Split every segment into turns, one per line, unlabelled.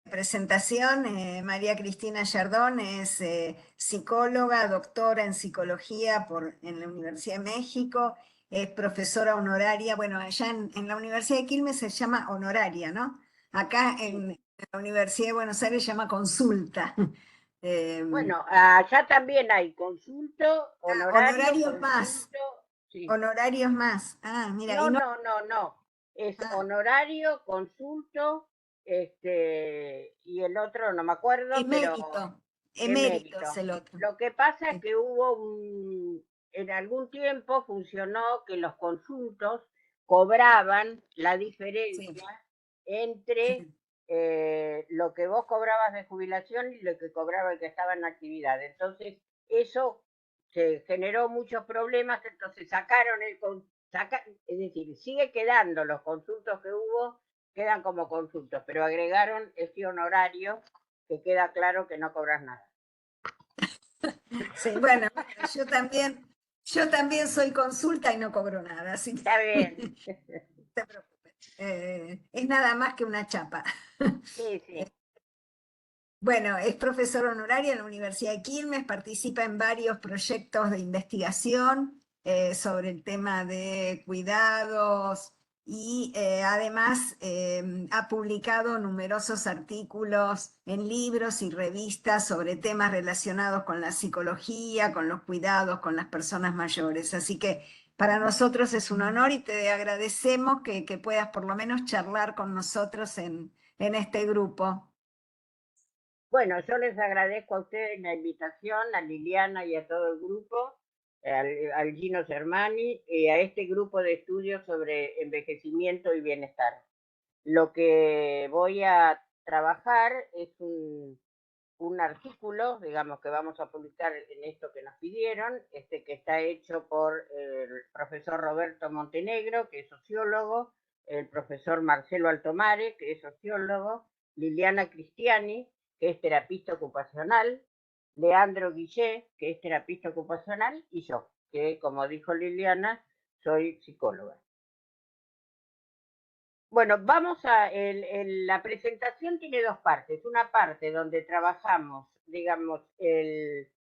Presentación, María Cristina Yardón es psicóloga, doctora en psicología en la Universidad de México, es profesora honoraria, bueno, allá en la Universidad de Quilmes se llama honoraria, ¿no? Acá
Sí.
en la Universidad de Buenos Aires se llama consulta.
Bueno, allá también hay consulto, honorario,
Honorarios más,
consulto, sí.
honorarios más. Ah, mira, y
No,
no,
no, no, no. Es
ah,
honorario, consulto, y el otro no me acuerdo, pero
emérito es
emérito.
el otro.
Lo que pasa es que en algún tiempo funcionó que los consultos cobraban la
Sí,
diferencia entre
sí.
lo que vos cobrabas de jubilación y lo que cobraba el que estaba en actividad. Entonces, eso se generó muchos problemas, entonces sacaron es decir, sigue quedando los consultos que hubo, quedan como consultos, pero agregaron este honorario que queda claro que no cobras nada.
Sí, bueno, mira, yo también soy consulta y no cobro nada, así que
Está bien.
no te preocupes. Es nada más que una chapa.
Sí, sí.
Bueno, es profesor honorario en la Universidad de Quilmes, participa en varios proyectos de investigación sobre el tema de cuidados y además ha publicado numerosos artículos en libros y revistas sobre temas relacionados con la psicología, con los cuidados, con las personas mayores. Así que para nosotros es un honor y te agradecemos que puedas por lo menos charlar con nosotros en este grupo.
Bueno, yo les agradezco a ustedes la invitación, a Liliana y a todo el grupo, al Gino Germani y a este grupo de estudios sobre envejecimiento y bienestar. Lo que voy a trabajar es un artículo, digamos, que vamos a publicar en esto que nos pidieron, que está hecho por el profesor Roberto Montenegro, que es sociólogo, el profesor Marcelo Altomare, que es sociólogo, Liliana Cristiani, que es terapista ocupacional, Leandro Guillé, que es terapista ocupacional, y yo, que como dijo Liliana, soy psicóloga. Bueno, la presentación tiene dos partes. Una parte donde trabajamos, digamos,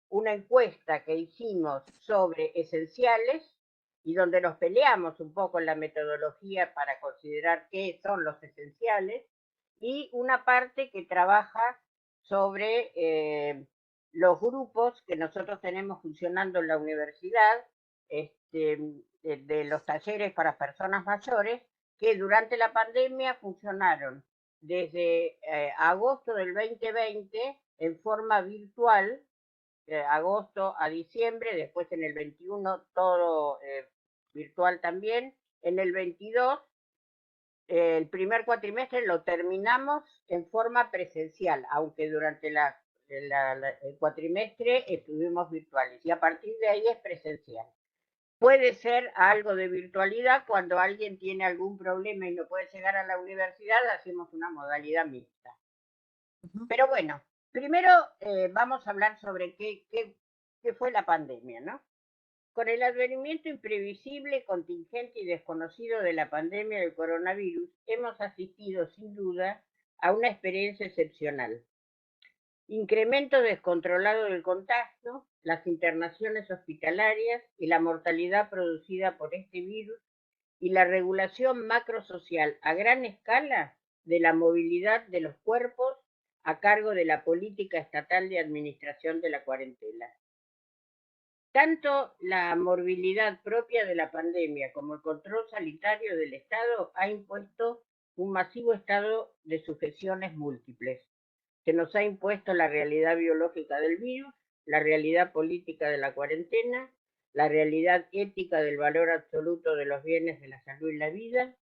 una encuesta que hicimos sobre esenciales y donde nos peleamos un poco en la metodología para considerar qué son los esenciales, y una parte que trabaja sobre los grupos que nosotros tenemos funcionando en la universidad, de los talleres para personas mayores, que durante la pandemia funcionaron desde agosto del 2020 en forma virtual, agosto a diciembre, después en el 21 todo virtual también, en el 22 el primer cuatrimestre lo terminamos en forma presencial, aunque durante el cuatrimestre estuvimos virtuales y a partir de ahí es presencial. Puede ser algo de virtualidad cuando alguien tiene algún problema y no puede llegar a la universidad, hacemos una modalidad mixta. Pero bueno, primero vamos a hablar sobre qué fue la pandemia, ¿no? Con el advenimiento imprevisible, contingente y desconocido de la pandemia del coronavirus, hemos asistido sin duda a una experiencia excepcional. Incremento descontrolado del contagio, las internaciones hospitalarias y la mortalidad producida por este virus y la regulación macrosocial a gran escala de la movilidad de los cuerpos a cargo de la política estatal de administración de la cuarentena. Tanto la morbilidad propia de la pandemia como el control sanitario del Estado ha impuesto un masivo estado de sujeciones múltiples, que nos ha impuesto la realidad biológica del virus, la realidad política de la cuarentena, la realidad ética del valor absoluto de los bienes de la salud y la vida,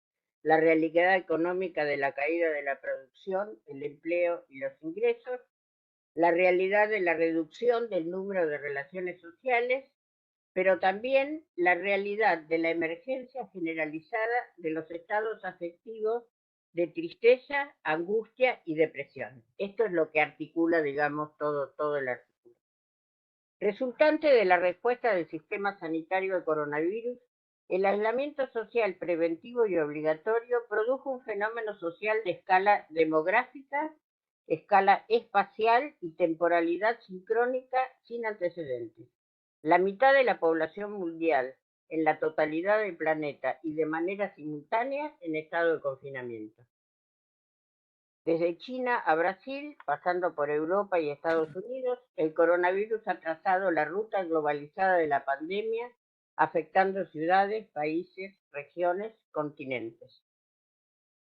la realidad económica de la caída de la producción, el empleo y los ingresos, la realidad de la reducción del número de relaciones sociales, pero también la realidad de la emergencia generalizada de los estados afectivos de tristeza, angustia y depresión. Esto es lo que articula, digamos, todo el artículo. Resultante de la respuesta del sistema sanitario al coronavirus, el aislamiento social preventivo y obligatorio produjo un fenómeno social de escala demográfica escala espacial y temporalidad sincrónica sin antecedentes. La mitad de la población mundial en la totalidad del planeta y de manera simultánea en estado de confinamiento. Desde China a Brasil, pasando por Europa y Estados Unidos, el coronavirus ha trazado la ruta globalizada de la pandemia, afectando ciudades, países, regiones, continentes.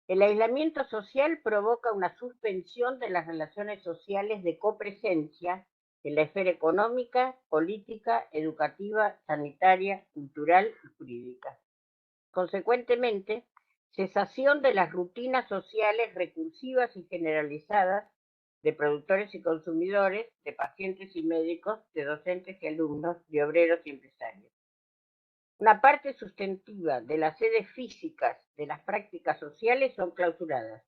El aislamiento social provoca una suspensión de las relaciones sociales de copresencia en la esfera económica, política, educativa, sanitaria, cultural y jurídica. Consecuentemente, cesación de las rutinas sociales recursivas y generalizadas de productores y consumidores, de pacientes y médicos, de docentes y alumnos, de obreros y empresarios. Una parte sustantiva de las sedes físicas de las prácticas sociales son clausuradas.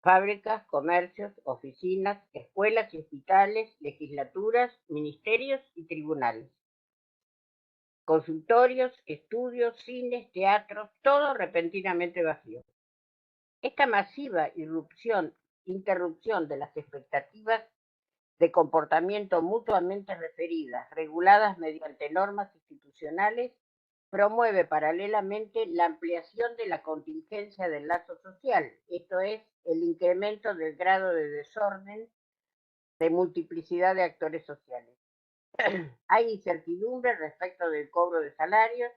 Fábricas, comercios, oficinas, escuelas y hospitales, legislaturas, ministerios y tribunales. Consultorios, estudios, cines, teatros, todo repentinamente vacío. Esta masiva interrupción de las expectativas de comportamiento mutuamente referidas, reguladas mediante normas institucionales, promueve paralelamente la ampliación de la contingencia del lazo social, esto es, el incremento del grado de desorden de multiplicidad de actores sociales. Hay incertidumbre respecto del cobro de salarios,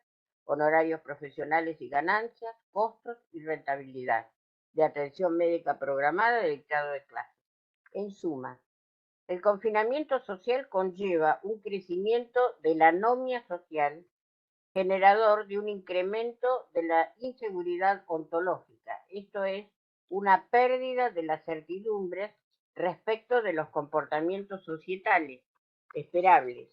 honorarios profesionales y ganancias, costos y rentabilidad, de atención médica programada y dictado de clases. En suma, el confinamiento social conlleva un crecimiento de la anomia social, generador de un incremento de la inseguridad ontológica, esto es, una pérdida de las certidumbres respecto de los comportamientos societales esperables.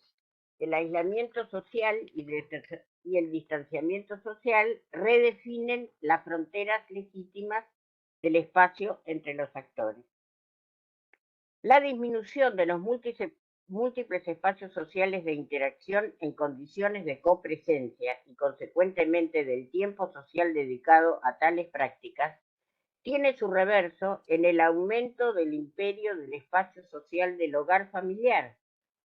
El aislamiento social y el distanciamiento social redefinen las fronteras legítimas del espacio entre los actores. La disminución de los múltiples espacios sociales de interacción en condiciones de copresencia y consecuentemente del tiempo social dedicado a tales prácticas tiene su reverso en el aumento del imperio del espacio social del hogar familiar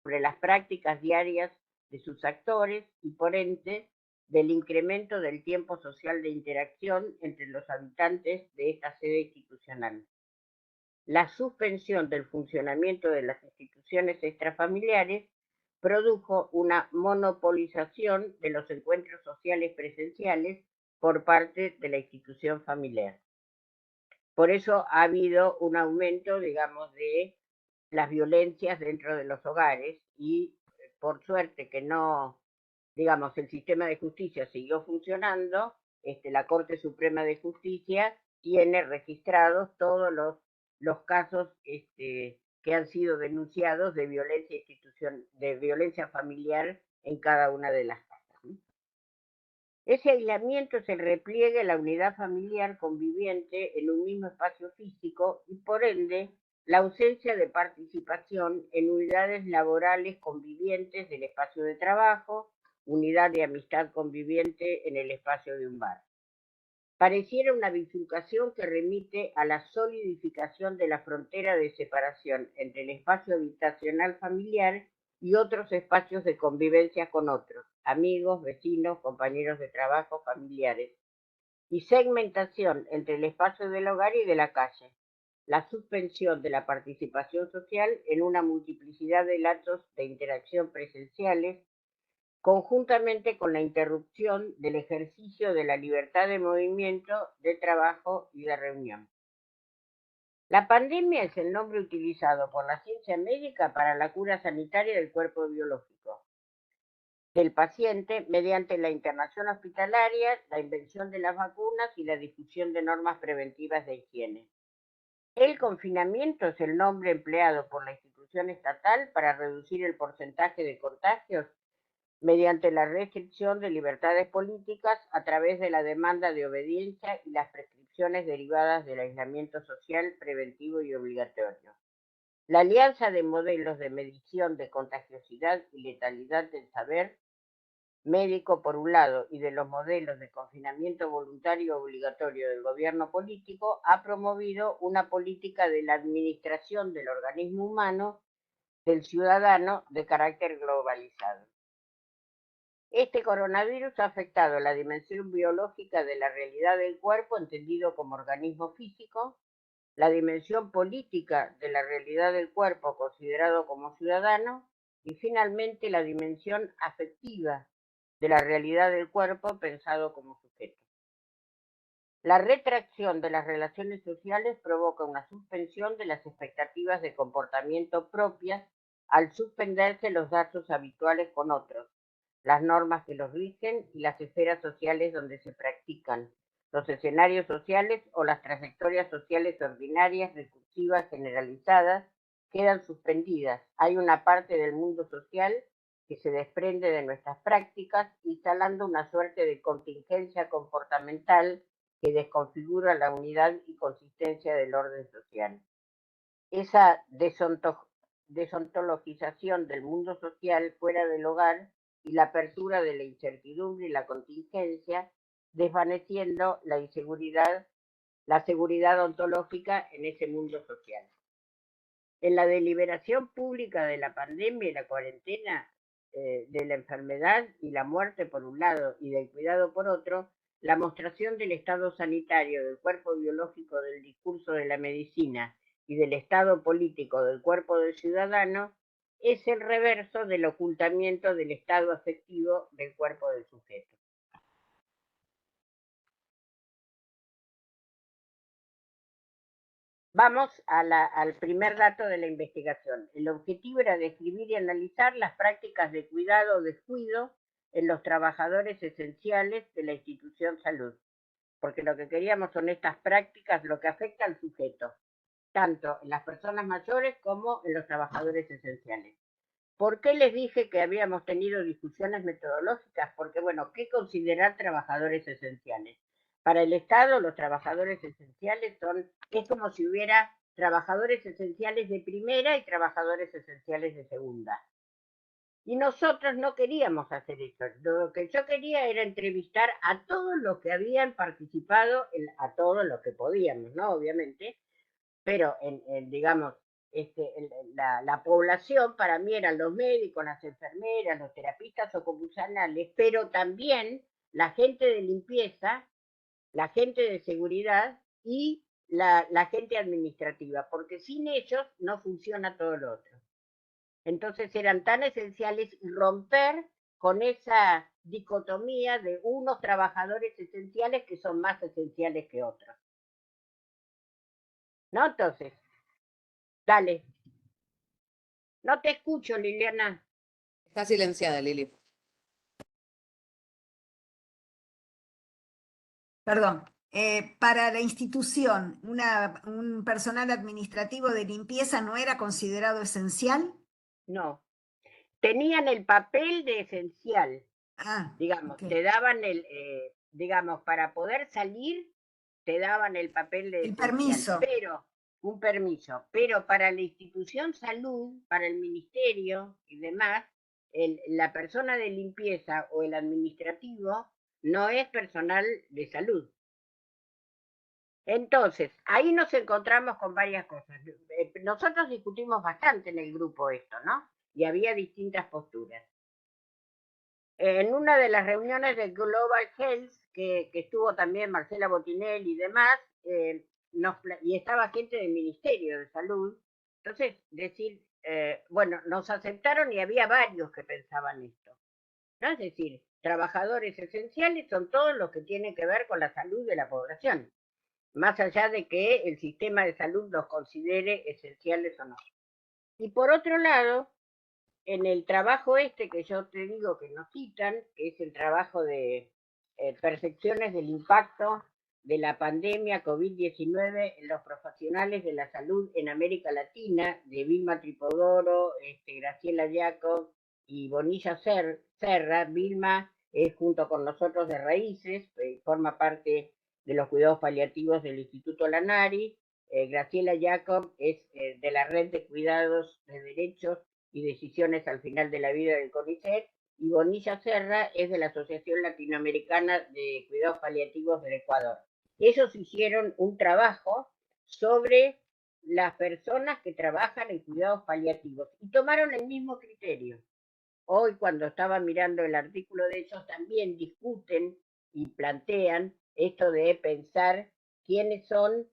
sobre las prácticas diarias de sus actores y por ende del incremento del tiempo social de interacción entre los habitantes de esta sede institucional. La suspensión del funcionamiento de las instituciones extrafamiliares produjo una monopolización de los encuentros sociales presenciales por parte de la institución familiar. Por eso ha habido un aumento, digamos, de las violencias dentro de los hogares y por suerte que no, digamos, el sistema de justicia siguió funcionando, la Corte Suprema de Justicia tiene registrados todos los casos que han sido denunciados de violencia familiar en cada una de las casas. Ese aislamiento es el repliegue de la unidad familiar conviviente en un mismo espacio físico y por ende la ausencia de participación en unidades laborales convivientes del espacio de trabajo, unidad de amistad conviviente en el espacio de un bar. Pareciera una bifurcación que remite a la solidificación de la frontera de separación entre el espacio habitacional familiar y otros espacios de convivencia con otros, amigos, vecinos, compañeros de trabajo, familiares, y segmentación entre el espacio del hogar y de la calle, la suspensión de la participación social en una multiplicidad de lazos de interacción presenciales conjuntamente con la interrupción del ejercicio de la libertad de movimiento, de trabajo y de reunión. La pandemia es el nombre utilizado por la ciencia médica para la cura sanitaria del cuerpo biológico del paciente mediante la internación hospitalaria, la invención de las vacunas y la difusión de normas preventivas de higiene. El confinamiento es el nombre empleado por la institución estatal para reducir el porcentaje de contagios mediante la restricción de libertades políticas a través de la demanda de obediencia y las prescripciones derivadas del aislamiento social preventivo y obligatorio. La alianza de modelos de medición de contagiosidad y letalidad del saber médico por un lado y de los modelos de confinamiento voluntario obligatorio del gobierno político, ha promovido una política de la administración del organismo humano del ciudadano de carácter globalizado. Este coronavirus ha afectado la dimensión biológica de la realidad del cuerpo, entendido como organismo físico, la dimensión política de la realidad del cuerpo, considerado como ciudadano, y finalmente la dimensión afectiva de la realidad del cuerpo, pensado como sujeto. La retracción de las relaciones sociales provoca una suspensión de las expectativas de comportamiento propias al suspenderse los lazos habituales con otros, las normas que los rigen y las esferas sociales donde se practican, los escenarios sociales o las trayectorias sociales ordinarias, recursivas, generalizadas, quedan suspendidas. Hay una parte del mundo social que se desprende de nuestras prácticas, instalando una suerte de contingencia comportamental que desconfigura la unidad y consistencia del orden social. Esa desontologización del mundo social fuera del hogar y la apertura de la incertidumbre y la contingencia, desvaneciendo la seguridad ontológica en ese mundo social. En la deliberación pública de la pandemia y la cuarentena, de la enfermedad y la muerte por un lado y del cuidado por otro, la mostración del estado sanitario del cuerpo biológico del discurso de la medicina y del estado político del cuerpo del ciudadano es el reverso del ocultamiento del estado afectivo del cuerpo del sujeto. Vamos al primer dato de la investigación. El objetivo era describir y analizar las prácticas de cuidado o descuido en los trabajadores esenciales de la institución salud, porque lo que queríamos son estas prácticas, lo que afecta al sujeto, tanto en las personas mayores como en los trabajadores esenciales. ¿Por qué les dije que habíamos tenido discusiones metodológicas? Porque, bueno, ¿qué considerar trabajadores esenciales? Para el Estado, los trabajadores esenciales es como si hubiera trabajadores esenciales de primera y trabajadores esenciales de segunda. Y nosotros no queríamos hacer eso. Lo que yo quería era entrevistar a todos los que habían participado, a todos los que podíamos, ¿no? Obviamente, pero digamos, la población para mí eran los médicos, las enfermeras, los terapistas ocupacionales, pero también la gente de limpieza, la gente de seguridad y la gente administrativa, porque sin ellos no funciona todo lo otro. Entonces eran tan esenciales y romper con esa dicotomía de unos trabajadores esenciales que son más esenciales que otros. ¿No? Entonces, dale. No te escucho, Liliana.
Está silenciada, Lili.
Perdón. Para la institución, un personal administrativo de limpieza no era considerado esencial.
No. Tenían el papel de esencial. Digamos,
okay.
te daban digamos, para poder salir, te daban el papel de esencial.
Permiso.
Pero, un permiso. Pero para la institución salud, para el ministerio y demás, la persona de limpieza o el administrativo no es personal de salud. Entonces, ahí nos encontramos con varias cosas. Nosotros discutimos bastante en el grupo esto, ¿no? Y había distintas posturas. En una de las reuniones de Global Health, que estuvo también Marcela Botinelli y demás, y estaba gente del Ministerio de Salud, entonces decir, bueno, nos aceptaron y había varios que pensaban esto, ¿no? Es decir, trabajadores esenciales son todos los que tienen que ver con la salud de la población, más allá de que el sistema de salud los considere esenciales o no. Y por otro lado, en el trabajo que yo te digo que nos citan, que es el trabajo de percepciones del impacto de la pandemia COVID-19 en los profesionales de la salud en América Latina, de Vilma Tripodoro, Graciela Jacob y Bonilla Serra. Vilma es junto con nosotros de Raíces, forma parte de los cuidados paliativos del Instituto Lanari. Graciela Jacob es de la Red de Cuidados de Derechos y Decisiones al Final de la Vida del CONICET, y Bonilla Serra es de la Asociación Latinoamericana de Cuidados Paliativos del Ecuador. Ellos hicieron un trabajo sobre las personas que trabajan en cuidados paliativos y tomaron el mismo criterio. Hoy, cuando estaba mirando el artículo de ellos, también discuten y plantean esto de pensar quiénes son,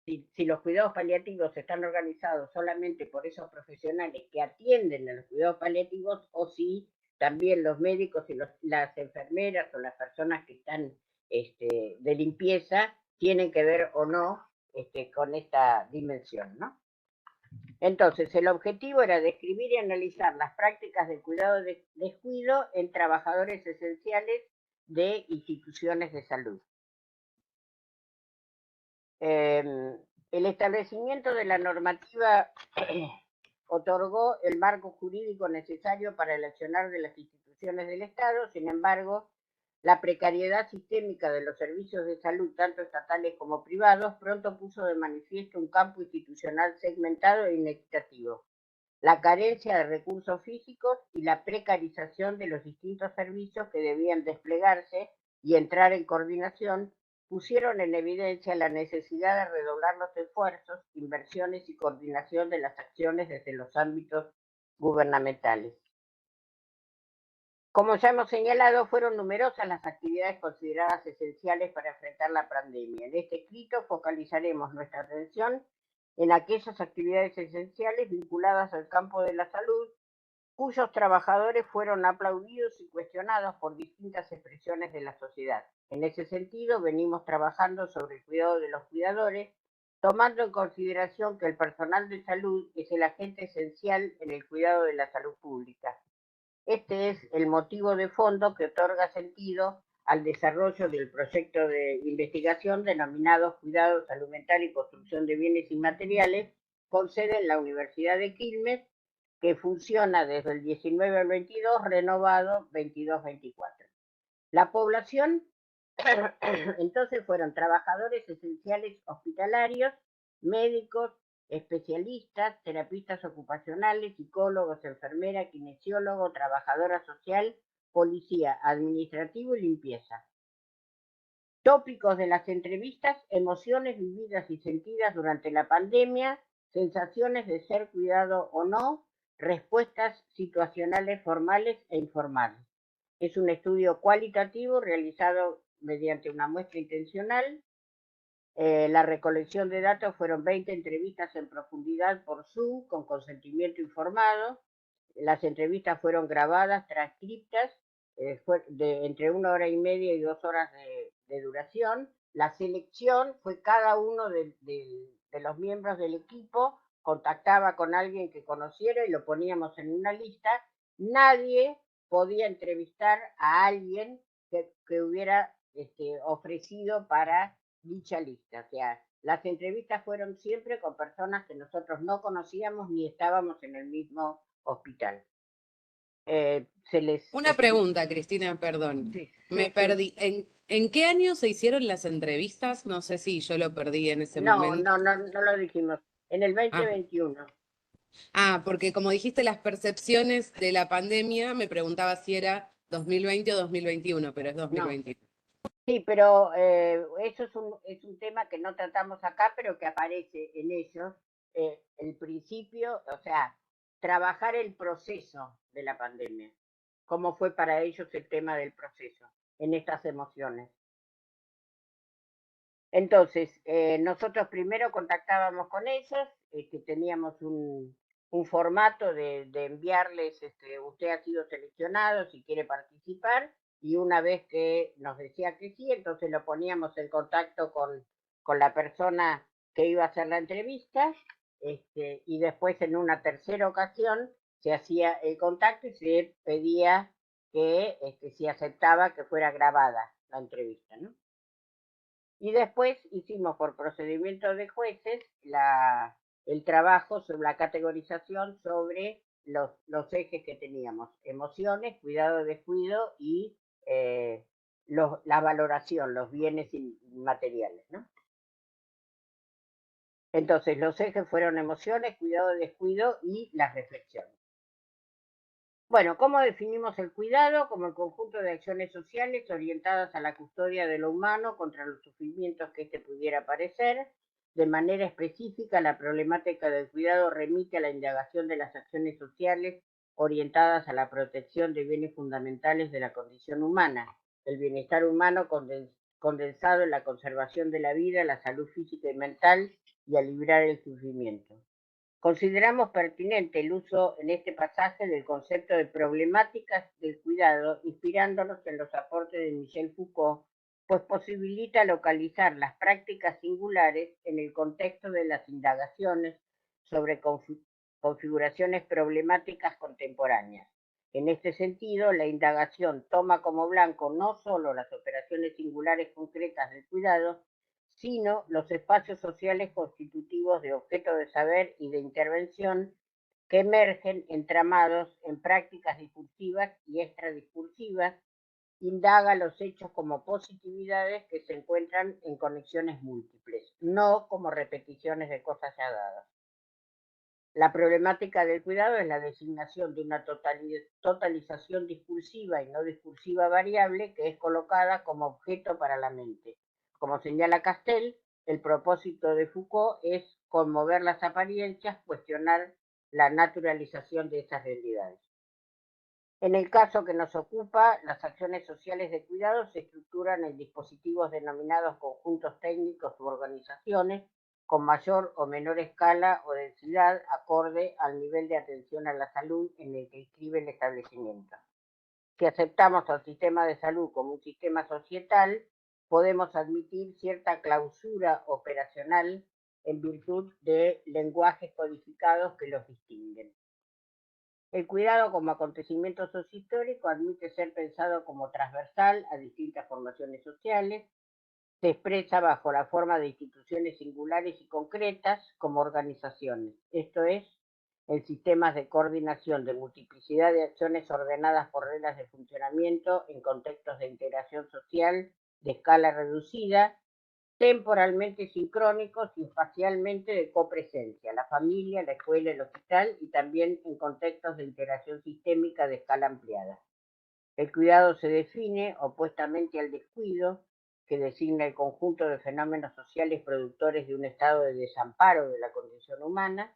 si los cuidados paliativos están organizados solamente por esos profesionales que atienden a los cuidados paliativos o si también los médicos y las enfermeras o las personas que están de limpieza tienen que ver o no con esta dimensión, ¿no? Entonces, el objetivo era describir y analizar las prácticas de cuidado de descuido en trabajadores esenciales de instituciones de salud. El establecimiento de la normativa otorgó el marco jurídico necesario para el accionar de las instituciones del Estado. Sin embargo, la precariedad sistémica de los servicios de salud, tanto estatales como privados, pronto puso de manifiesto un campo institucional segmentado e inequitativo. La carencia de recursos físicos y la precarización de los distintos servicios que debían desplegarse y entrar en coordinación pusieron en evidencia la necesidad de redoblar los esfuerzos, inversiones y coordinación de las acciones desde los ámbitos gubernamentales. Como ya hemos señalado, fueron numerosas las actividades consideradas esenciales para enfrentar la pandemia. En este escrito focalizaremos nuestra atención en aquellas actividades esenciales vinculadas al campo de la salud, cuyos trabajadores fueron aplaudidos y cuestionados por distintas expresiones de la sociedad. En ese sentido, venimos trabajando sobre el cuidado de los cuidadores, tomando en consideración que el personal de salud es el agente esencial en el cuidado de la salud pública. Este es el motivo de fondo que otorga sentido al desarrollo del proyecto de investigación denominado Cuidado, Salud Mental y Construcción de Bienes Inmateriales, con sede en la Universidad de Quilmes, que funciona desde el 19 al 22, renovado 22-24. La población, entonces, fueron trabajadores esenciales hospitalarios, médicos, especialistas, terapistas ocupacionales, psicólogos, enfermera, kinesiólogo, trabajadora social, policía, administrativo y limpieza. Tópicos de las entrevistas: emociones vividas y sentidas durante la pandemia, sensaciones de ser cuidado o no, respuestas situacionales formales e informales. Es un estudio cualitativo realizado mediante una muestra intencional. La recolección de datos fueron 20 entrevistas en profundidad por Zoom con consentimiento informado. Las entrevistas fueron grabadas, transcriptas, entre 1 hora y media y 2 horas de duración. La selección fue cada uno de los miembros del equipo contactaba con alguien que conociera y lo poníamos en una lista. Nadie podía entrevistar a alguien que hubiera ofrecido para dicha lista. O sea, las entrevistas fueron siempre con personas que nosotros no conocíamos ni estábamos en el mismo hospital.
Una pregunta, Cristina, perdón.
Sí,
Me perdí. ¿En qué año se hicieron las entrevistas? No sé si yo lo perdí en ese momento.
No lo dijimos. En el 2021.
Porque como dijiste las percepciones de la pandemia, me preguntaba si era 2020 o 2021, pero es 2021.
No. Sí, pero eso es un tema que no tratamos acá, pero que aparece en ellos. El principio, o sea, trabajar el proceso de la pandemia. ¿Cómo fue para ellos el tema del proceso en estas emociones? Entonces, nosotros primero contactábamos con ellos, teníamos un formato de enviarles, usted ha sido seleccionado, si quiere participar, y una vez que nos decía que sí, entonces lo poníamos en contacto con la persona que iba a hacer la entrevista, y después en una tercera ocasión se hacía el contacto y se pedía que si aceptaba que fuera grabada la entrevista, ¿no? Y después hicimos por procedimiento de jueces el trabajo sobre la categorización sobre los ejes que teníamos: emociones, cuidado, descuido y la valoración, los bienes inmateriales, ¿no? Entonces los ejes fueron emociones, cuidado, descuido y las reflexiones. Bueno, ¿cómo definimos el cuidado? Como el conjunto de acciones sociales orientadas a la custodia de lo humano contra los sufrimientos que éste pudiera padecer. De manera específica, la problemática del cuidado remite a la indagación de las acciones sociales orientadas a la protección de bienes fundamentales de la condición humana, el bienestar humano condensado en la conservación de la vida, la salud física y mental y a liberar el sufrimiento. Consideramos pertinente el uso en este pasaje del concepto de problemáticas del cuidado, inspirándonos en los aportes de Michel Foucault, pues posibilita localizar las prácticas singulares en el contexto de las indagaciones sobre configuraciones problemáticas contemporáneas. En este sentido, la indagación toma como blanco no solo las operaciones singulares concretas del cuidado, sino los espacios sociales constitutivos de objeto de saber y de intervención que emergen entramados en prácticas discursivas y extradiscursivas, indaga los hechos como positividades que se encuentran en conexiones múltiples, no como repeticiones de cosas ya dadas. La problemática del cuidado es la designación de una totalización discursiva y no discursiva variable que es colocada como objeto para la mente. Como señala Castell, el propósito de Foucault es conmover las apariencias, cuestionar la naturalización de esas realidades. En el caso que nos ocupa, las acciones sociales de cuidado se estructuran en dispositivos denominados conjuntos técnicos u organizaciones con mayor o menor escala o densidad acorde al nivel de atención a la salud en el que inscribe el establecimiento. Si aceptamos al sistema de salud como un sistema societal, podemos admitir cierta clausura operacional en virtud de lenguajes codificados que los distinguen. El cuidado como acontecimiento sociohistórico admite ser pensado como transversal a distintas formaciones sociales, se expresa bajo la forma de instituciones singulares y concretas como organizaciones, esto es, en sistemas de coordinación de multiplicidad de acciones ordenadas por reglas de funcionamiento en contextos de integración social de escala reducida, temporalmente sincrónicos y espacialmente de copresencia, la familia, la escuela, el hospital y también en contextos de interacción sistémica de escala ampliada. El cuidado se define opuestamente al descuido, que designa el conjunto de fenómenos sociales productores de un estado de desamparo de la condición humana.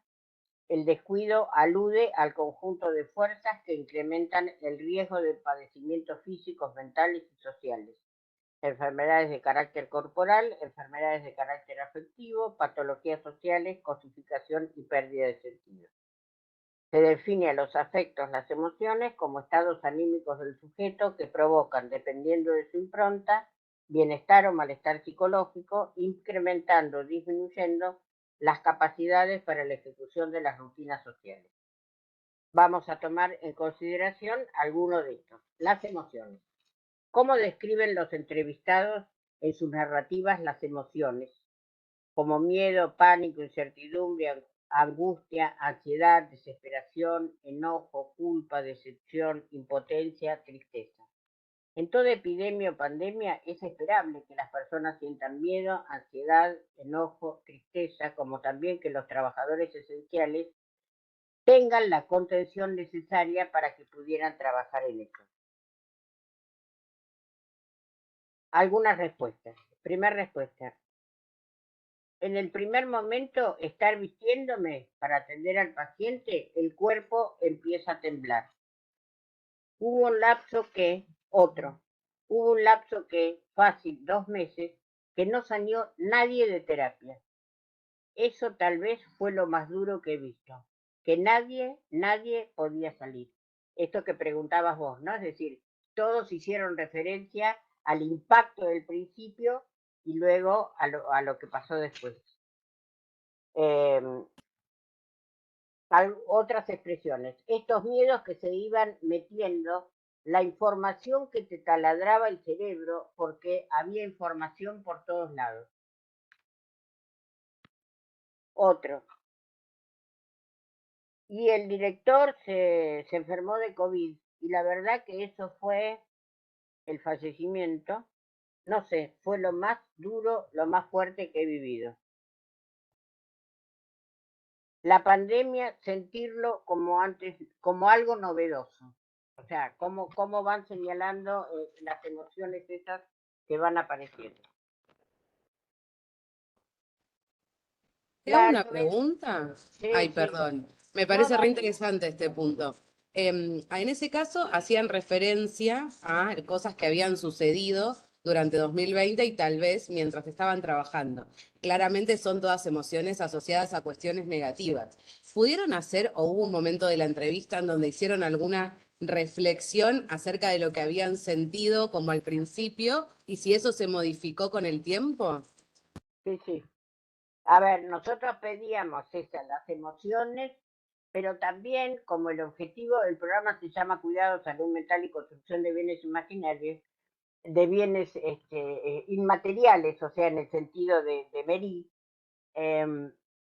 El descuido alude al conjunto de fuerzas que incrementan el riesgo de padecimientos físicos, mentales y sociales. Enfermedades de carácter corporal, enfermedades de carácter afectivo, patologías sociales, cosificación y pérdida de sentido. Se define a los afectos, las emociones, como estados anímicos del sujeto que provocan, dependiendo de su impronta, bienestar o malestar psicológico, incrementando o disminuyendo las capacidades para la ejecución de las rutinas sociales. Vamos a tomar en consideración algunos de estos. Las emociones. ¿Cómo describen los entrevistados en sus narrativas las emociones? Como miedo, pánico, incertidumbre, angustia, ansiedad, desesperación, enojo, culpa, decepción, impotencia, tristeza. En toda epidemia o pandemia es esperable que las personas sientan miedo, ansiedad, enojo, tristeza, como también que los trabajadores esenciales tengan la contención necesaria para que pudieran trabajar en ello. Algunas respuestas. Primera respuesta. En el primer momento, estar vistiéndome para atender al paciente, el cuerpo empieza a temblar. Hubo un lapso que, fácil, 2 meses, que no salió nadie de terapia. Eso tal vez fue lo más duro que he visto, que nadie podía salir. Esto que preguntabas vos, ¿no? Es decir, todos hicieron referencia al impacto del principio y luego a lo que pasó después. Otras expresiones. Estos miedos que se iban metiendo, la información que te taladraba el cerebro porque había información por todos lados. Otro. Y el director se enfermó de COVID y la verdad que eso fue el fallecimiento, no sé, fue lo más duro, lo más fuerte que he vivido. La pandemia, sentirlo como antes, como algo novedoso. O sea, cómo van señalando las emociones esas que van apareciendo.
¿Te hago
Claro,
una pregunta?
sí,
Ay,
sí.
perdón. Me
No,
parece re
dale.
interesante este punto. En ese caso, hacían referencia a cosas que habían sucedido durante 2020 y tal vez mientras estaban trabajando. Claramente son todas emociones asociadas a cuestiones negativas. ¿Pudieron hacer o hubo un momento de la entrevista en donde hicieron alguna reflexión acerca de lo que habían sentido como al principio y si eso se modificó con el tiempo?
Sí, sí. A ver, nosotros pedíamos esas, las emociones, pero también como el objetivo del programa se llama Cuidado, Salud Mental y Construcción de Bienes Imaginarios, de bienes inmateriales, o sea, en el sentido de MERI,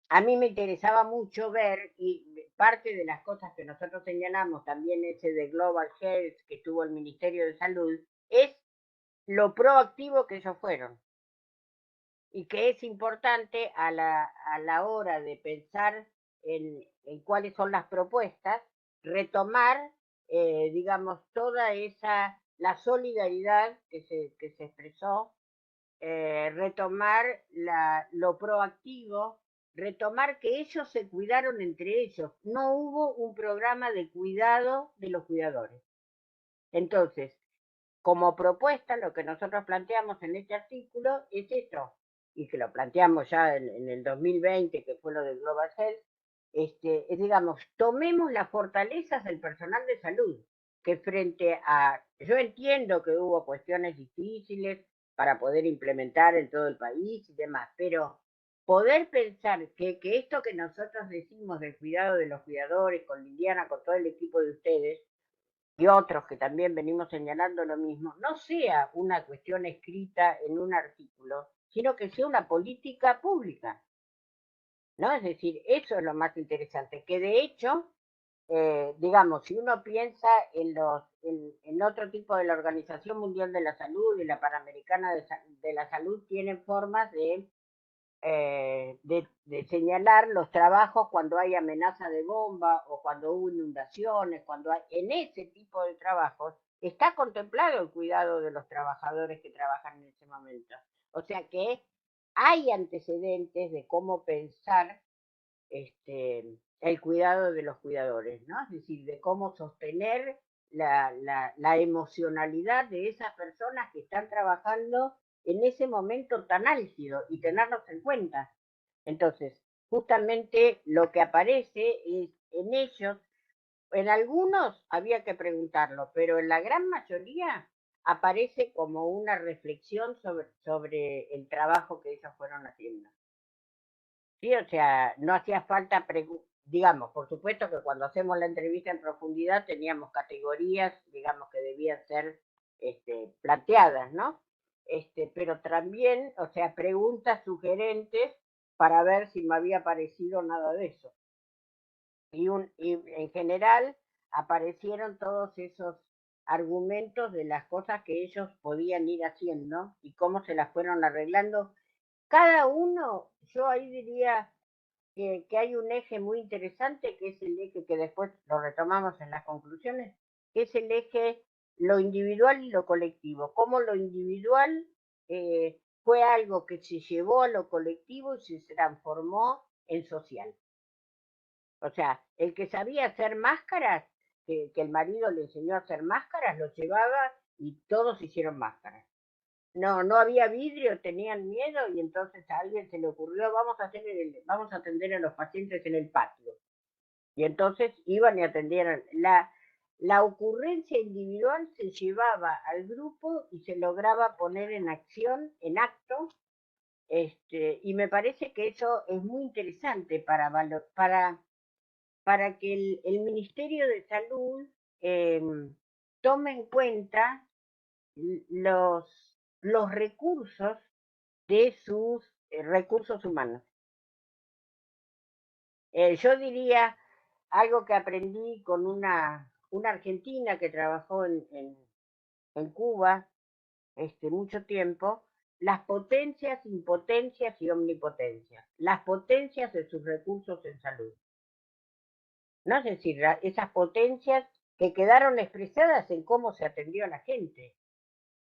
a mí me interesaba mucho ver, y parte de las cosas que nosotros señalamos, también ese de Global Health que tuvo el Ministerio de Salud, es lo proactivo que ellos fueron y que es importante a la hora de pensar en cuáles son las propuestas, retomar, digamos, toda esa, la solidaridad que se expresó, retomar lo proactivo, retomar que ellos se cuidaron entre ellos. No hubo un programa de cuidado de los cuidadores. Entonces, como propuesta, lo que nosotros planteamos en este artículo es esto, y que lo planteamos ya en el 2020, que fue lo de Global Health, es, digamos, tomemos las fortalezas del personal de salud, que frente a, yo entiendo que hubo cuestiones difíciles para poder implementar en todo el país y demás, pero poder pensar que esto que nosotros decimos del cuidado de los cuidadores, con Liliana, con todo el equipo de ustedes, y otros que también venimos señalando lo mismo, no sea una cuestión escrita en un artículo, sino que sea una política pública, ¿no? Es decir, eso es lo más interesante, que de hecho, digamos, si uno piensa en otro tipo de la Organización Mundial de la Salud y la Panamericana de la Salud, tienen formas de señalar los trabajos cuando hay amenaza de bomba o cuando hubo inundaciones, cuando hay, en ese tipo de trabajos está contemplado el cuidado de los trabajadores que trabajan en ese momento. O sea que hay antecedentes de cómo pensar el cuidado de los cuidadores, ¿no? Es decir, de cómo sostener la emocionalidad de esas personas que están trabajando en ese momento tan álgido y tenerlos en cuenta. Entonces, justamente lo que aparece es en ellos, en algunos había que preguntarlo, pero en la gran mayoría aparece como una reflexión sobre el trabajo que ellos fueron haciendo. Sí, o sea, no hacía falta, digamos, por supuesto que cuando hacemos la entrevista en profundidad teníamos categorías, digamos, que debían ser planteadas, ¿no? Pero también, o sea, preguntas sugerentes para ver si me había parecido nada de eso. Y en general aparecieron todos esos argumentos de las cosas que ellos podían ir haciendo y cómo se las fueron arreglando. Cada uno, yo ahí diría, que hay un eje muy interesante, que es el eje que después lo retomamos en las conclusiones, que es el eje lo individual y lo colectivo. Cómo lo individual fue algo que se llevó a lo colectivo y se transformó en social. O sea, el que sabía hacer máscaras, que el marido le enseñó a hacer máscaras, lo llevaba y todos hicieron máscaras. No había vidrio, tenían miedo y entonces a alguien se le ocurrió, vamos a atender a los pacientes en el patio. Y entonces iban y atendieron. La ocurrencia individual se llevaba al grupo y se lograba poner en acción, en acto, y me parece que eso es muy interesante para que el Ministerio de Salud eh, tome en cuenta los recursos de sus recursos humanos. Yo diría algo que aprendí con una argentina que trabajó en Cuba mucho tiempo, las potencias, impotencias y omnipotencias. Las potencias de sus recursos en salud. ¿No? Es decir, esas potencias que quedaron expresadas en cómo se atendió a la gente,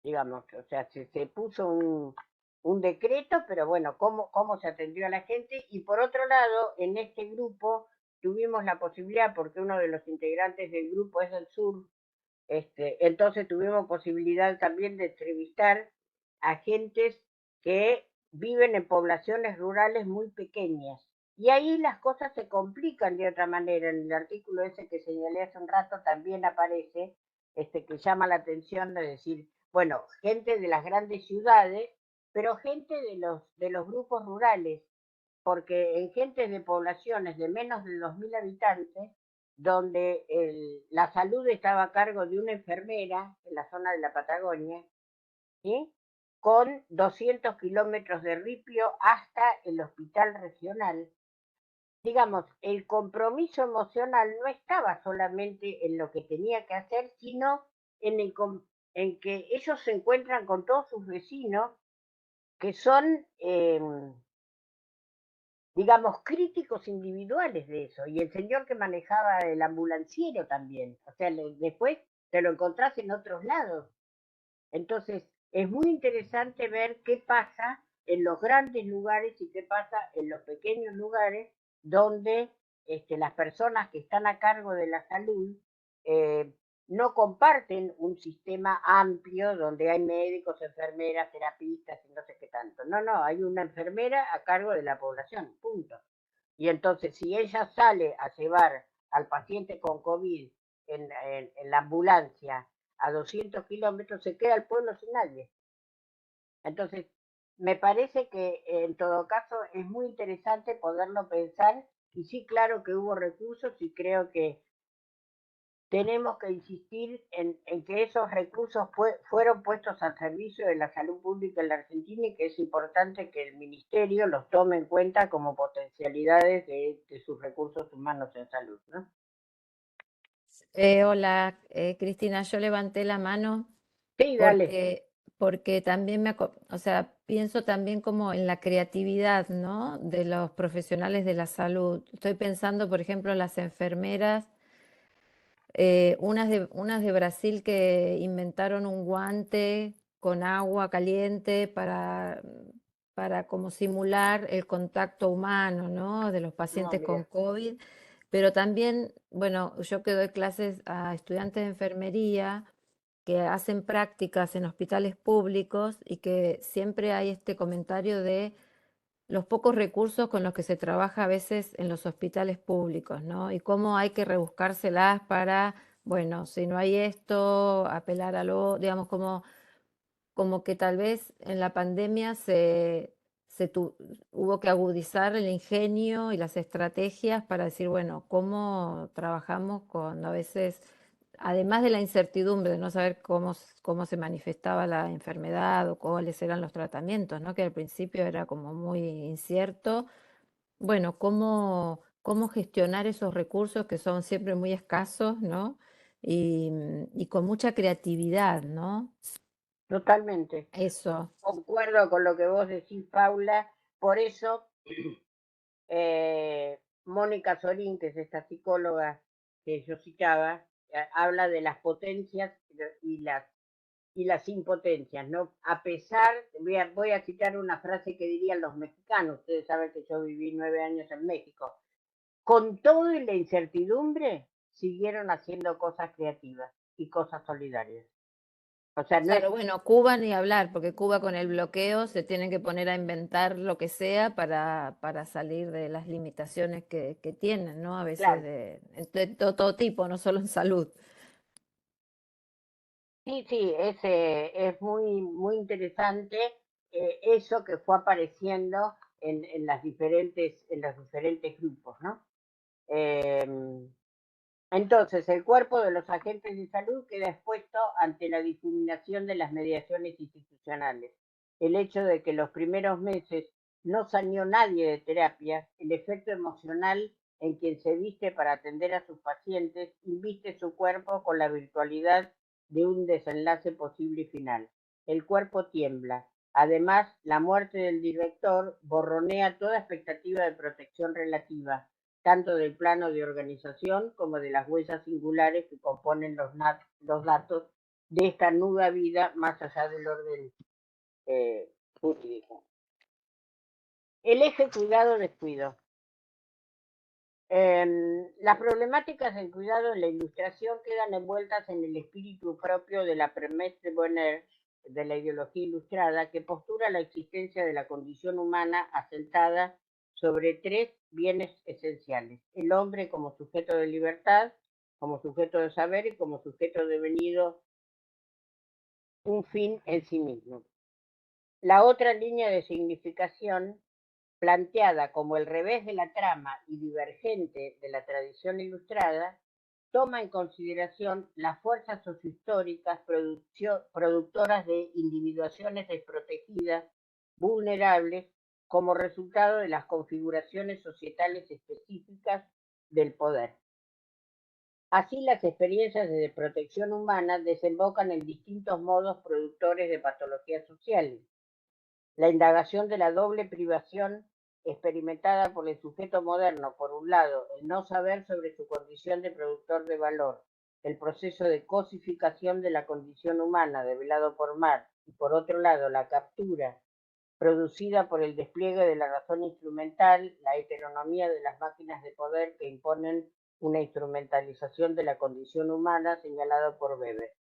digamos, o sea, se puso un decreto, pero bueno, cómo se atendió a la gente. Y por otro lado, en este grupo tuvimos la posibilidad, porque uno de los integrantes del grupo es del sur, entonces tuvimos posibilidad también de entrevistar a gentes que viven en poblaciones rurales muy pequeñas. Y ahí las cosas se complican de otra manera. En el artículo ese que señalé hace un rato también aparece, que llama la atención de decir, bueno, gente de las grandes ciudades, pero gente de los grupos rurales, porque en gentes de poblaciones de menos de 2.000 habitantes, donde la salud estaba a cargo de una enfermera en la zona de la Patagonia, ¿sí? Con 200 kilómetros de ripio hasta el hospital regional. Digamos, el compromiso emocional no estaba solamente en lo que tenía que hacer, sino en que ellos se encuentran con todos sus vecinos que son digamos, críticos individuales de eso. Y el señor que manejaba el ambulanciero también. O sea, después te lo encontrás en otros lados. Entonces, es muy interesante ver qué pasa en los grandes lugares y qué pasa en los pequeños lugares donde las personas que están a cargo de la salud eh, no comparten un sistema amplio donde hay médicos, enfermeras, terapistas y no sé qué tanto. No, no, hay una enfermera a cargo de la población, punto. Y entonces, si ella sale a llevar al paciente con COVID en la ambulancia a 200 kilómetros, se queda el pueblo sin nadie. Entonces, me parece que en todo caso es muy interesante poderlo pensar. Y sí, claro que hubo recursos y creo que tenemos que insistir en que esos recursos fueron puestos al servicio de la salud pública en la Argentina, y que es importante que el ministerio los tome en cuenta como potencialidades de sus recursos humanos en salud, ¿no?
Hola, Cristina, yo levanté la mano
Sí, dale.
porque también o sea, pienso también como en la creatividad, ¿no? De los profesionales de la salud. Estoy pensando, por ejemplo, en las enfermeras, unas de Brasil que inventaron un guante con agua caliente para como simular el contacto humano, ¿no? De los
No,
pacientes con
mira.
COVID. Pero también, bueno, yo que doy clases a estudiantes de enfermería que hacen prácticas en hospitales públicos y que siempre hay este comentario de los pocos recursos con los que se trabaja a veces en los hospitales públicos, ¿no? Y cómo hay que rebuscárselas para, bueno, si no hay esto, apelar a lo, digamos, como que tal vez en la pandemia hubo que agudizar el ingenio y las estrategias para decir, bueno, cómo trabajamos con a veces, además de la incertidumbre de no saber cómo se manifestaba la enfermedad o cuáles eran los tratamientos, ¿no? Que al principio era como muy incierto. Bueno, cómo gestionar esos recursos que son siempre muy escasos, ¿no? Y con mucha creatividad, ¿no?
Totalmente.
Eso.
Concuerdo con lo que vos decís, Paula. Por eso, Mónica Sorín, que es esta psicóloga que yo citaba, habla de las potencias y las impotencias, ¿no? A pesar, voy a citar una frase que dirían los mexicanos. Ustedes saben que yo viví 9 años en México. Con todo y la incertidumbre, siguieron haciendo cosas creativas y cosas solidarias. O sea, no es
Claro, bueno, Cuba ni hablar, porque Cuba con el bloqueo se tienen que poner a inventar lo que sea para salir de las limitaciones que tienen, ¿no? A veces
claro.
de todo tipo, no solo en salud.
Sí, sí, es muy, muy interesante eso que fue apareciendo en los diferentes grupos, ¿no? Eh, entonces, el cuerpo de los agentes de salud queda expuesto ante la difuminación de las mediaciones institucionales. El hecho de que los primeros meses no salió nadie de terapia, el efecto emocional en quien se viste para atender a sus pacientes, inviste su cuerpo con la virtualidad de un desenlace posible y final. El cuerpo tiembla. Además, la muerte del director borronea toda expectativa de protección relativa, tanto del plano de organización como de las huellas singulares que componen los datos de esta nueva vida más allá del orden jurídico. El eje cuidado-descuido. Las problemáticas del cuidado en la ilustración quedan envueltas en el espíritu propio de la promesse de Bonheur, de la ideología ilustrada, que postula la existencia de la condición humana asentada sobre tres bienes esenciales: el hombre como sujeto de libertad, como sujeto de saber y como sujeto devenido un fin en sí mismo. La otra línea de significación, planteada como el revés de la trama y divergente de la tradición ilustrada, toma en consideración las fuerzas sociohistóricas productoras de individuaciones desprotegidas, vulnerables, como resultado de las configuraciones societales específicas del poder. Así, las experiencias de desprotección humana desembocan en distintos modos productores de patologías sociales. La indagación de la doble privación experimentada por el sujeto moderno: por un lado, el no saber sobre su condición de productor de valor, el proceso de cosificación de la condición humana develado por Marx, y por otro lado, la captura producida por el despliegue de la razón instrumental, la heteronomía de las máquinas de poder que imponen una instrumentalización de la condición humana, señalado por Weber.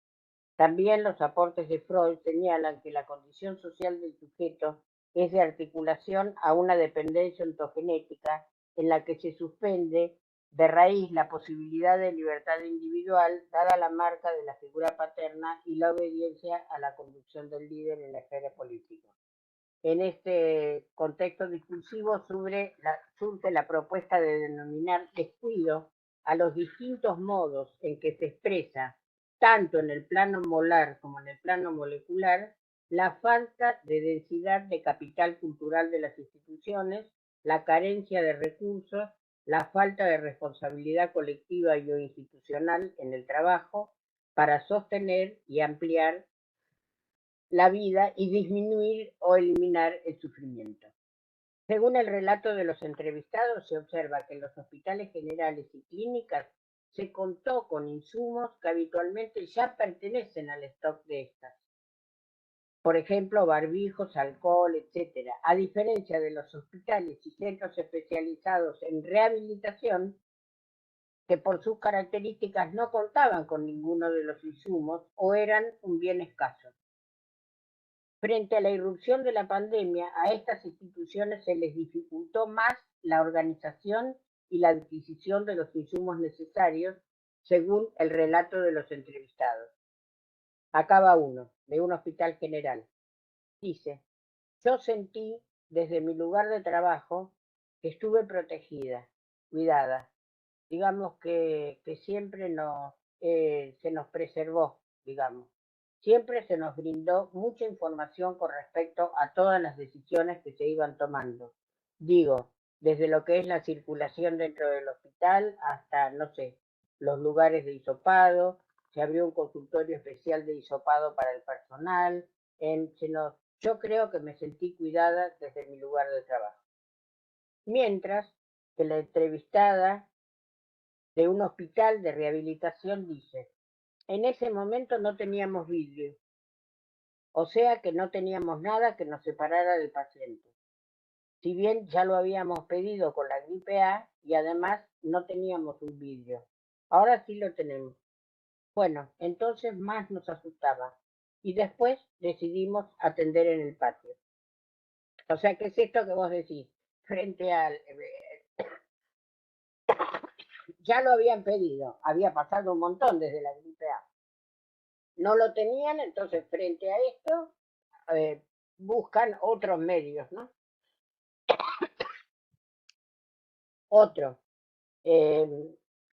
También los aportes de Freud señalan que la condición social del sujeto es de articulación a una dependencia ontogenética en la que se suspende de raíz la posibilidad de libertad individual, dada la marca de la figura paterna y la obediencia a la conducción del líder en la esfera política. En este contexto discursivo surge la propuesta de denominar descuido a los distintos modos en que se expresa, tanto en el plano molar como en el plano molecular, la falta de densidad de capital cultural de las instituciones, la carencia de recursos, la falta de responsabilidad colectiva y o institucional en el trabajo para sostener y ampliar la vida y disminuir o eliminar el sufrimiento. Según el relato de los entrevistados, se observa que en los hospitales generales y clínicas se contó con insumos que habitualmente ya pertenecen al stock de estas. Por ejemplo, barbijos, alcohol, etc. A diferencia de los hospitales y centros especializados en rehabilitación, que por sus características no contaban con ninguno de los insumos o eran un bien escaso. Frente a la irrupción de la pandemia, a estas instituciones se les dificultó más la organización y la adquisición de los insumos necesarios, según el relato de los entrevistados. Acá va uno, de un hospital general. Dice: yo sentí desde mi lugar de trabajo que estuve protegida, cuidada. Digamos que siempre se nos preservó, digamos. Siempre se nos brindó mucha información con respecto a todas las decisiones que se iban tomando. Digo, desde lo que es la circulación dentro del hospital hasta, no sé, los lugares de hisopado. Se abrió un consultorio especial de hisopado para el personal. Yo creo que me sentí cuidada desde mi lugar de trabajo. Mientras que la entrevistada de un hospital de rehabilitación dice: en ese momento no teníamos vidrio, o sea que no teníamos nada que nos separara del paciente. Si bien ya lo habíamos pedido con la gripe A y además no teníamos un vidrio. Ahora sí lo tenemos. Bueno, entonces más nos asustaba y después decidimos atender en el patio. O sea, ¿qué es esto que vos decís? Frente al... ya lo habían pedido, había pasado un montón desde la gripe A. No lo tenían, entonces frente a esto buscan otros medios, ¿no? Otro,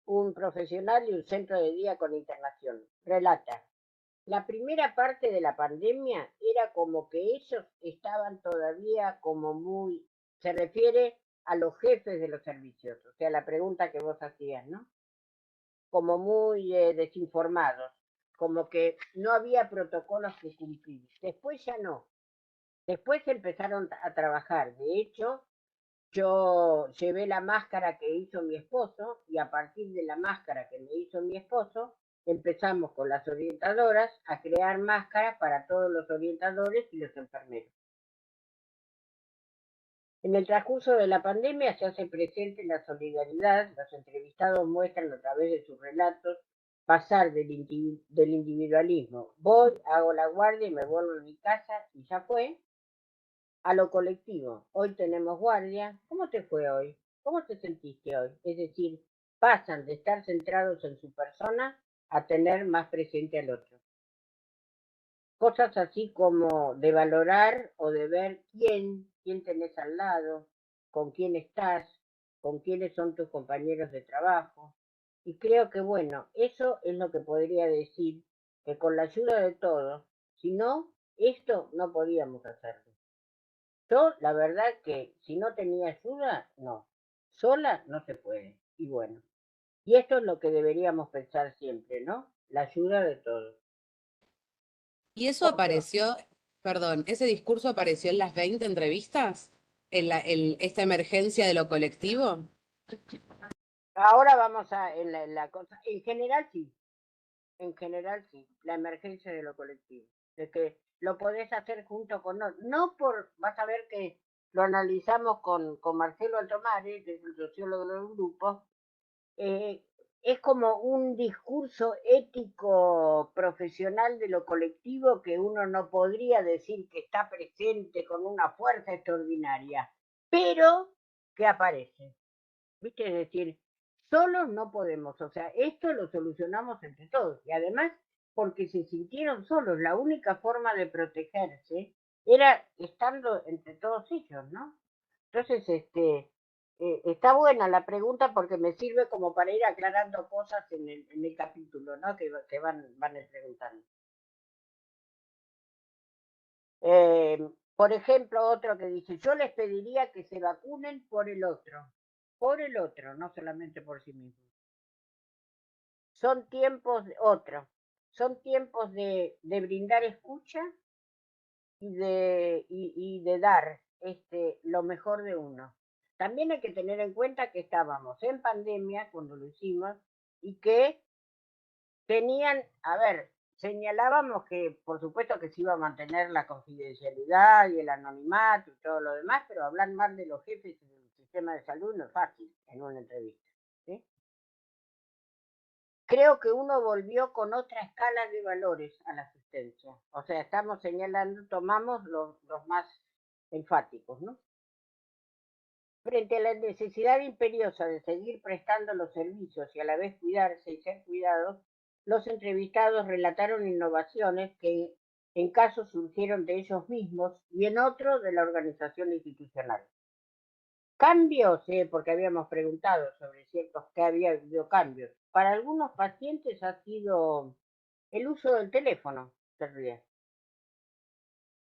un profesional de un centro de día con internación, relata: la primera parte de la pandemia era como que ellos estaban todavía como muy, se refiere a los jefes de los servicios, o sea, la pregunta que vos hacías, ¿no? Como muy desinformados, como que no había protocolos que cumplir. Después ya no. Después empezaron a trabajar. De hecho, yo llevé la máscara que hizo mi esposo y a partir de la máscara que me hizo mi esposo, empezamos con las orientadoras a crear máscaras para todos los orientadores y los enfermeros. En el transcurso de la pandemia se hace presente la solidaridad, los entrevistados muestran a través de sus relatos pasar del individualismo, voy, hago la guardia y me vuelvo a mi casa y ya fue, a lo colectivo. Hoy tenemos guardia. ¿Cómo te fue hoy? ¿Cómo te sentiste hoy? Es decir, pasan de estar centrados en su persona a tener más presente al otro. Cosas así como de valorar o de ver quién tenés al lado, con quién estás, con quiénes son tus compañeros de trabajo. Y creo que, bueno, eso es lo que podría decir, que con la ayuda de todos, si no, esto no podíamos hacerlo. Yo, la verdad que si no tenía ayuda, no. Sola no se puede. Y bueno, y esto es lo que deberíamos pensar siempre, ¿no? La ayuda de todos.
¿Y eso apareció, perdón, ese discurso apareció en las 20 entrevistas? ¿Esta emergencia de lo colectivo?
Ahora vamos a en la cosa. En general sí, la emergencia de lo colectivo. De que lo podés hacer junto con otros. No por, vas a ver que lo analizamos con Marcelo Altomare, que es el sociólogo del grupo, eh, es como un discurso ético profesional de lo colectivo que uno no podría decir que está presente con una fuerza extraordinaria, pero que aparece. ¿Viste? Es decir, solos no podemos, o sea, esto lo solucionamos entre todos y además porque se sintieron solos, la única forma de protegerse era estando entre todos ellos, ¿no? Entonces, está buena la pregunta porque me sirve como para ir aclarando cosas en el capítulo, ¿no? Que van preguntando. Por ejemplo, otro que dice, yo les pediría que se vacunen por el otro, no solamente por sí mismos. Son tiempos, son tiempos de brindar escucha y de dar lo mejor de uno. También hay que tener en cuenta que estábamos en pandemia cuando lo hicimos y que tenían, a ver, señalábamos que por supuesto que se iba a mantener la confidencialidad y el anonimato y todo lo demás, pero hablar mal de los jefes del sistema de salud no es fácil en una entrevista. ¿Sí? Creo que uno volvió con otra escala de valores a la asistencia. O sea, estamos señalando, tomamos los más enfáticos, ¿no? Frente a la necesidad imperiosa de seguir prestando los servicios y a la vez cuidarse y ser cuidados, los entrevistados relataron innovaciones que en casos surgieron de ellos mismos y en otros de la organización institucional. Cambios, porque habíamos preguntado sobre ciertos que había habido cambios. Para algunos pacientes ha sido el uso del teléfono, se ríe.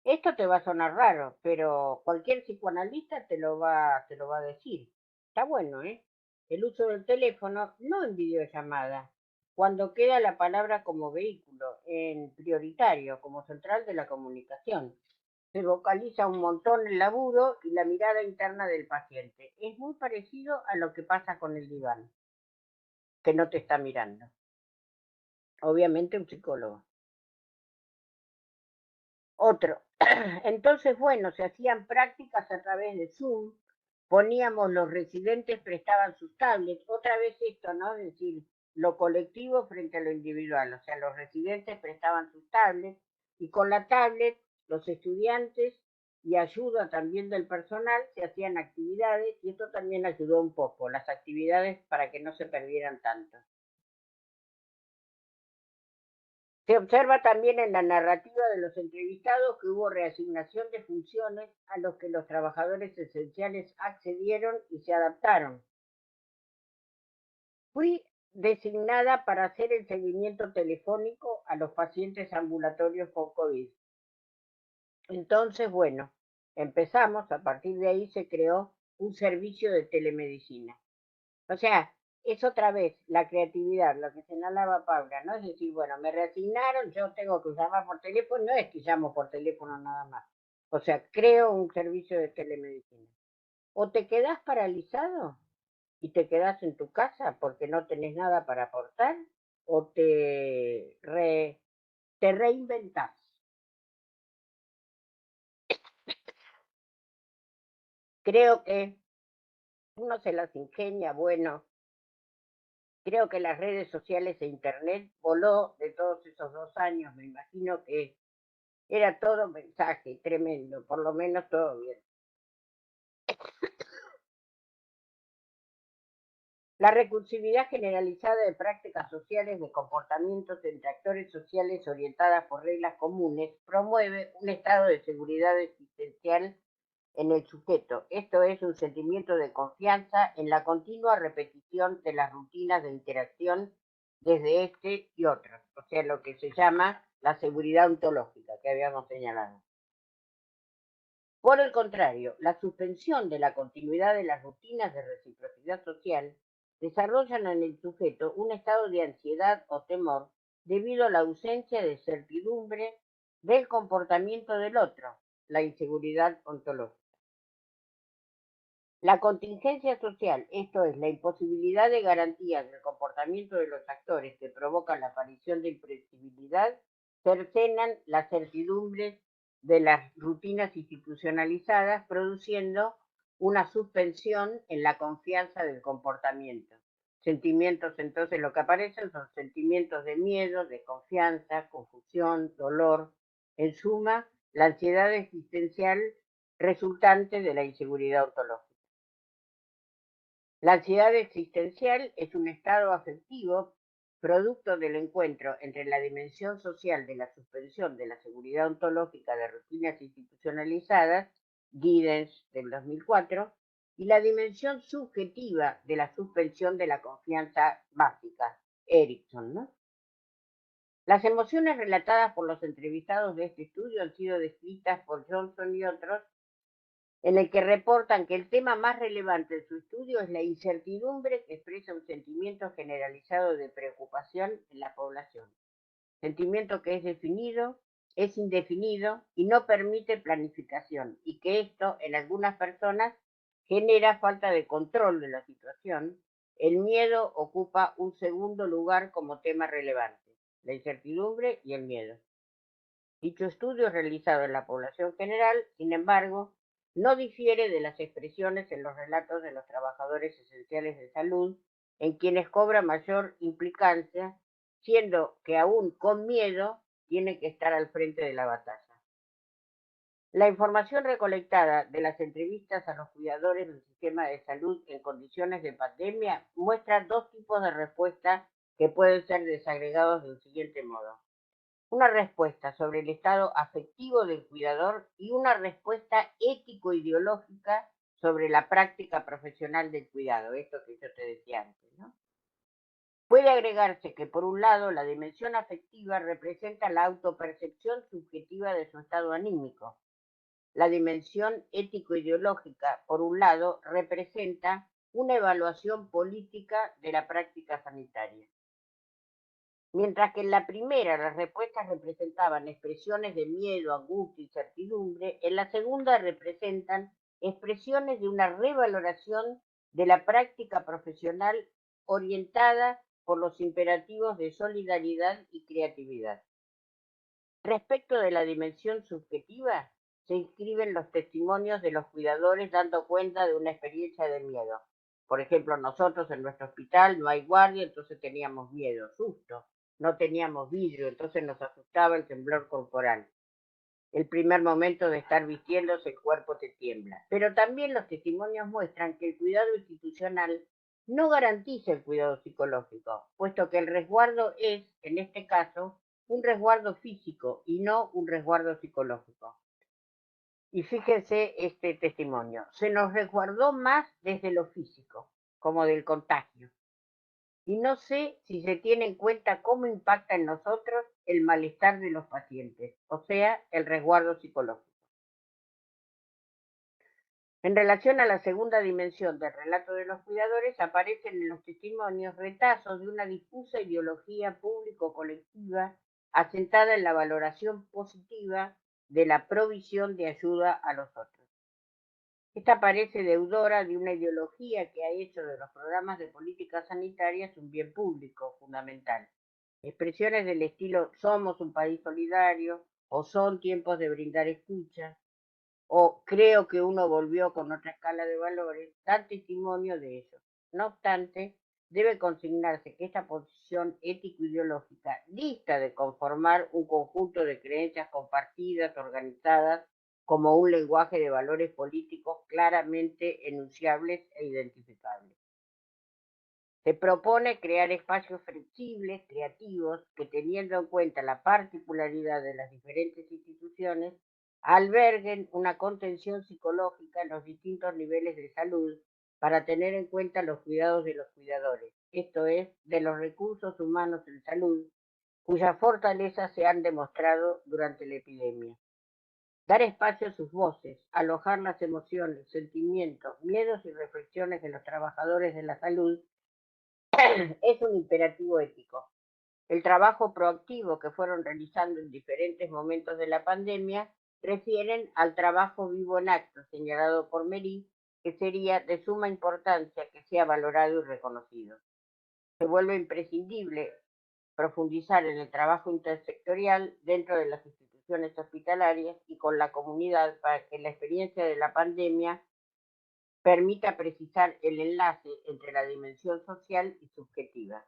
Esto te va a sonar raro, pero cualquier psicoanalista te lo va a decir. Está bueno, ¿eh? El uso del teléfono, no en videollamada, cuando queda la palabra como vehículo, en prioritario, como central de la comunicación. Se vocaliza un montón el laburo y la mirada interna del paciente. Es muy parecido a lo que pasa con el diván, que no te está mirando. Obviamente un psicólogo. Otro. Entonces, bueno, se hacían prácticas a través de Zoom, poníamos los residentes, prestaban sus tablets, otra vez esto, ¿no? Es decir, lo colectivo frente a lo individual, o sea, los residentes prestaban sus tablets y con la tablet los estudiantes y ayuda también del personal se hacían actividades y esto también ayudó un poco, las actividades para que no se perdieran tanto. Se observa también en la narrativa de los entrevistados que hubo reasignación de funciones a los que los trabajadores esenciales accedieron y se adaptaron. Fui designada para hacer el seguimiento telefónico a los pacientes ambulatorios con COVID. Entonces, bueno, empezamos, a partir de ahí se creó un servicio de telemedicina. O sea, es otra vez la creatividad, lo que señalaba Paula, ¿no? Es decir, bueno, me reasignaron, yo tengo que llamar por teléfono, no es que llamo por teléfono nada más. O sea, creo un servicio de telemedicina. O te quedás paralizado y te quedás en tu casa porque no tenés nada para aportar, o te reinventás. Creo que uno se las ingenia, bueno, creo que las redes sociales e internet voló de todos esos 2 años, me imagino que era todo mensaje tremendo, por lo menos todo bien. La recursividad generalizada de prácticas sociales de comportamientos entre actores sociales orientadas por reglas comunes promueve un estado de seguridad existencial en el sujeto. Esto es un sentimiento de confianza en la continua repetición de las rutinas de interacción desde este y otros, o sea, lo que se llama la seguridad ontológica que habíamos señalado. Por el contrario, la suspensión de la continuidad de las rutinas de reciprocidad social desarrollan en el sujeto un estado de ansiedad o temor debido a la ausencia de certidumbre del comportamiento del otro, la inseguridad ontológica. La contingencia social, esto es, la imposibilidad de garantías del comportamiento de los actores que provocan la aparición de imprevisibilidad, cercenan las certidumbres de las rutinas institucionalizadas, produciendo una suspensión en la confianza del comportamiento. Sentimientos, entonces, lo que aparecen son sentimientos de miedo, desconfianza, confusión, dolor, en suma, la ansiedad existencial resultante de la inseguridad ontológica. La ansiedad existencial es un estado afectivo producto del encuentro entre la dimensión social de la suspensión de la seguridad ontológica de rutinas institucionalizadas, Giddens del 2004, y la dimensión subjetiva de la suspensión de la confianza básica, Erickson, ¿no? Las emociones relatadas por los entrevistados de este estudio han sido descritas por Johnson y otros, en el que reportan que el tema más relevante de su estudio es la incertidumbre que expresa un sentimiento generalizado de preocupación en la población. Sentimiento que es indefinido y no permite planificación, y que esto en algunas personas genera falta de control de la situación. El miedo ocupa un segundo lugar como tema relevante, la incertidumbre y el miedo. Dicho estudio realizado en la población general, sin embargo, no difiere de las expresiones en los relatos de los trabajadores esenciales de salud, en quienes cobra mayor implicancia, siendo que aún con miedo tiene que estar al frente de la batalla. La información recolectada de las entrevistas a los cuidadores del sistema de salud en condiciones de pandemia muestra dos tipos de respuestas que pueden ser desagregados del siguiente modo: una respuesta sobre el estado afectivo del cuidador y una respuesta ético-ideológica sobre la práctica profesional del cuidado, esto que yo te decía antes, ¿no? Puede agregarse que, por un lado, la dimensión afectiva representa la autopercepción subjetiva de su estado anímico. La dimensión ético-ideológica, por un lado, representa una evaluación política de la práctica sanitaria. Mientras que en la primera las respuestas representaban expresiones de miedo, angustia y certidumbre, en la segunda representan expresiones de una revaloración de la práctica profesional orientada por los imperativos de solidaridad y creatividad. Respecto de la dimensión subjetiva, se inscriben los testimonios de los cuidadores dando cuenta de una experiencia de miedo. Por ejemplo, nosotros en nuestro hospital no hay guardia, entonces teníamos miedo, susto. No teníamos vidrio, entonces nos asustaba el temblor corporal. El primer momento de estar vistiéndose, el cuerpo te tiembla. Pero también los testimonios muestran que el cuidado institucional no garantiza el cuidado psicológico, puesto que el resguardo es, en este caso, un resguardo físico y no un resguardo psicológico. Y fíjense este testimonio: se nos resguardó más desde lo físico, como del contagio. Y no sé si se tiene en cuenta cómo impacta en nosotros el malestar de los pacientes, o sea, el resguardo psicológico. En relación a la segunda dimensión del relato de los cuidadores, aparecen en los testimonios retazos de una difusa ideología público-colectiva asentada en la valoración positiva de la provisión de ayuda a los otros. Esta parece deudora de una ideología que ha hecho de los programas de políticas sanitarias un bien público fundamental. Expresiones del estilo somos un país solidario, o son tiempos de brindar escucha, o creo que uno volvió con otra escala de valores, dan testimonio de ello. No obstante, debe consignarse que esta posición ético-ideológica dista de conformar un conjunto de creencias compartidas, organizadas, como un lenguaje de valores políticos claramente enunciables e identificables. Se propone crear espacios flexibles, creativos, que teniendo en cuenta la particularidad de las diferentes instituciones, alberguen una contención psicológica en los distintos niveles de salud para tener en cuenta los cuidados de los cuidadores, esto es, de los recursos humanos en salud, cuyas fortalezas se han demostrado durante la epidemia. Dar espacio a sus voces, alojar las emociones, sentimientos, miedos y reflexiones de los trabajadores de la salud es un imperativo ético. El trabajo proactivo que fueron realizando en diferentes momentos de la pandemia refieren al trabajo vivo en acto señalado por Mery, que sería de suma importancia que sea valorado y reconocido. Se vuelve imprescindible profundizar en el trabajo intersectorial dentro de las instituciones hospitalarias y con la comunidad para que la experiencia de la pandemia permita precisar el enlace entre la dimensión social y subjetiva.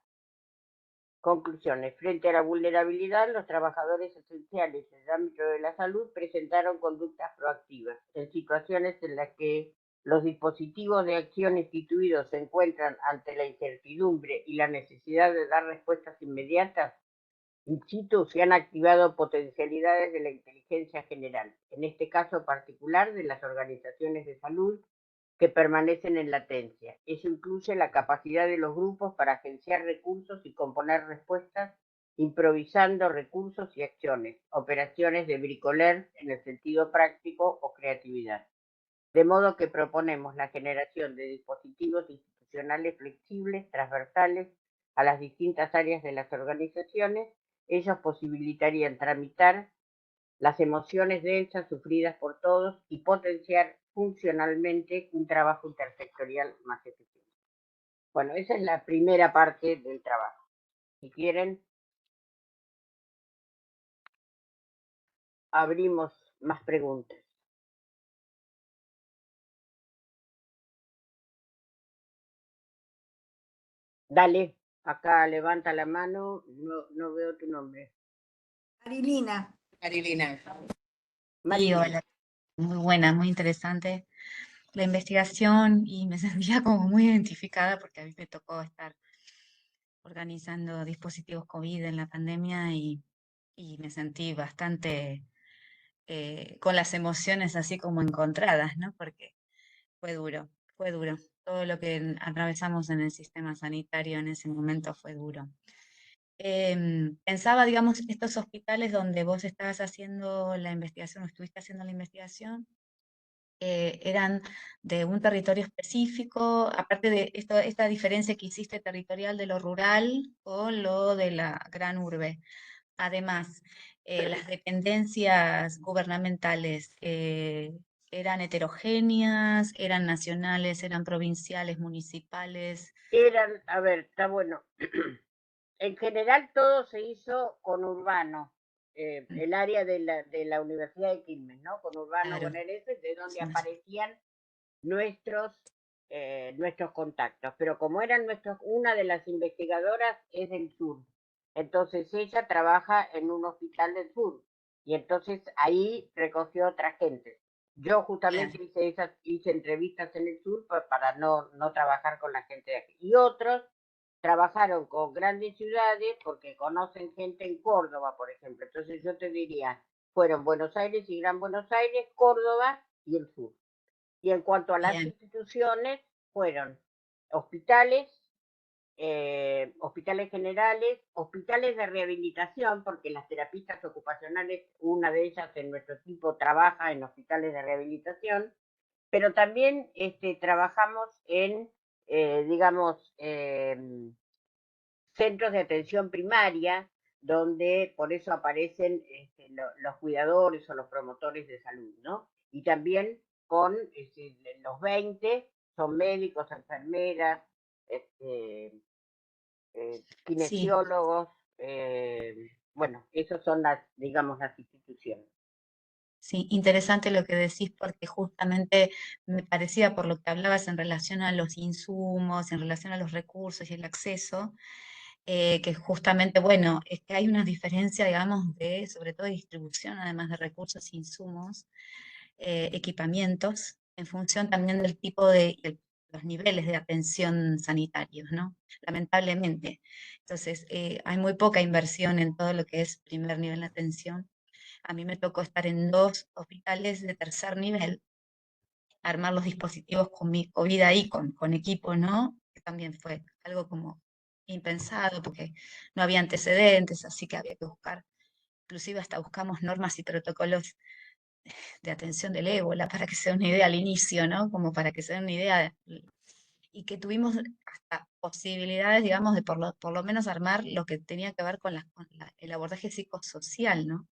Conclusiones. Frente a la vulnerabilidad, los trabajadores esenciales en el ámbito de la salud presentaron conductas proactivas. En situaciones en las que los dispositivos de acción instituidos se encuentran ante la incertidumbre y la necesidad de dar respuestas inmediatas, in situ se han activado potencialidades de la inteligencia general, en este caso particular de las organizaciones de salud que permanecen en latencia. Eso incluye la capacidad de los grupos para agenciar recursos y componer respuestas, improvisando recursos y acciones, operaciones de bricoler en el sentido práctico o creatividad. De modo que proponemos la generación de dispositivos institucionales flexibles, transversales a las distintas áreas de las organizaciones. Ellos posibilitarían tramitar las emociones densas sufridas por todos y potenciar funcionalmente un trabajo intersectorial más eficiente. Bueno, esa es la primera parte del trabajo. Si quieren, abrimos más preguntas. Dale, acá levanta la mano, no veo tu nombre.
Marilina.
Marilina.
Y hola, muy buena, muy interesante la investigación y me sentía como muy identificada porque a mí me tocó estar organizando dispositivos COVID en la pandemia y me sentí bastante con las emociones así como encontradas, ¿no? Porque fue duro, fue duro. Todo lo que atravesamos en el sistema sanitario en ese momento fue duro. Pensaba, digamos, estos hospitales donde vos estabas haciendo la investigación o estuviste haciendo la investigación, eran de un territorio específico, aparte de esta diferencia que hiciste territorial de lo rural con lo de la gran urbe. Además, las dependencias gubernamentales eran heterogéneas, eran nacionales, eran provinciales, municipales.
Eran, a ver, está bueno. En general todo se hizo con urbano. El área de la Universidad de Quilmes, ¿no? Con urbano
Claro,
bonaerense, de donde
sí,
aparecían nuestros, nuestros contactos. Pero como eran nuestros, una de las investigadoras es del sur, entonces ella trabaja en un hospital del sur y entonces ahí recogió otra gente. Yo
claro,
justamente hice entrevistas en el sur para no trabajar con la gente de aquí. Y otros trabajaron con grandes ciudades porque conocen gente en Córdoba, por ejemplo. Entonces yo te diría, fueron Buenos Aires y Gran Buenos Aires, Córdoba y el sur. Y en cuanto a las
bien,
instituciones, fueron hospitales, hospitales generales, hospitales de rehabilitación, porque las terapistas ocupacionales, una de ellas en nuestro equipo trabaja en hospitales de rehabilitación, pero también trabajamos en, digamos, centros de atención primaria, donde por eso aparecen los cuidadores o los promotores de salud, ¿no? Y también con los 20, son médicos, enfermeras,
Sí,
kinesiólogos, bueno, esas son las, digamos, las instituciones.
sí, interesante lo que decís porque justamente me parecía por lo que hablabas en relación a los insumos, en relación a los recursos y el acceso, que justamente, bueno, es que hay una diferencia, digamos, de, sobre todo de distribución, además de recursos e insumos, equipamientos, en función también del tipo de los niveles de atención sanitarios, ¿no? Lamentablemente. Entonces, hay muy poca inversión en todo lo que es primer nivel de atención. A mí me tocó estar en 2 hospitales de tercer nivel, armar los dispositivos con mi COVID ahí, con equipo, ¿no? Que también fue algo como impensado porque no había antecedentes, así que había que buscar, inclusive hasta buscamos normas y protocolos de atención del ébola, para que se den una idea al inicio, ¿no? Como para que se den una idea, y que tuvimos hasta posibilidades, digamos, de por lo menos armar lo que tenía que ver con, el abordaje psicosocial, ¿no?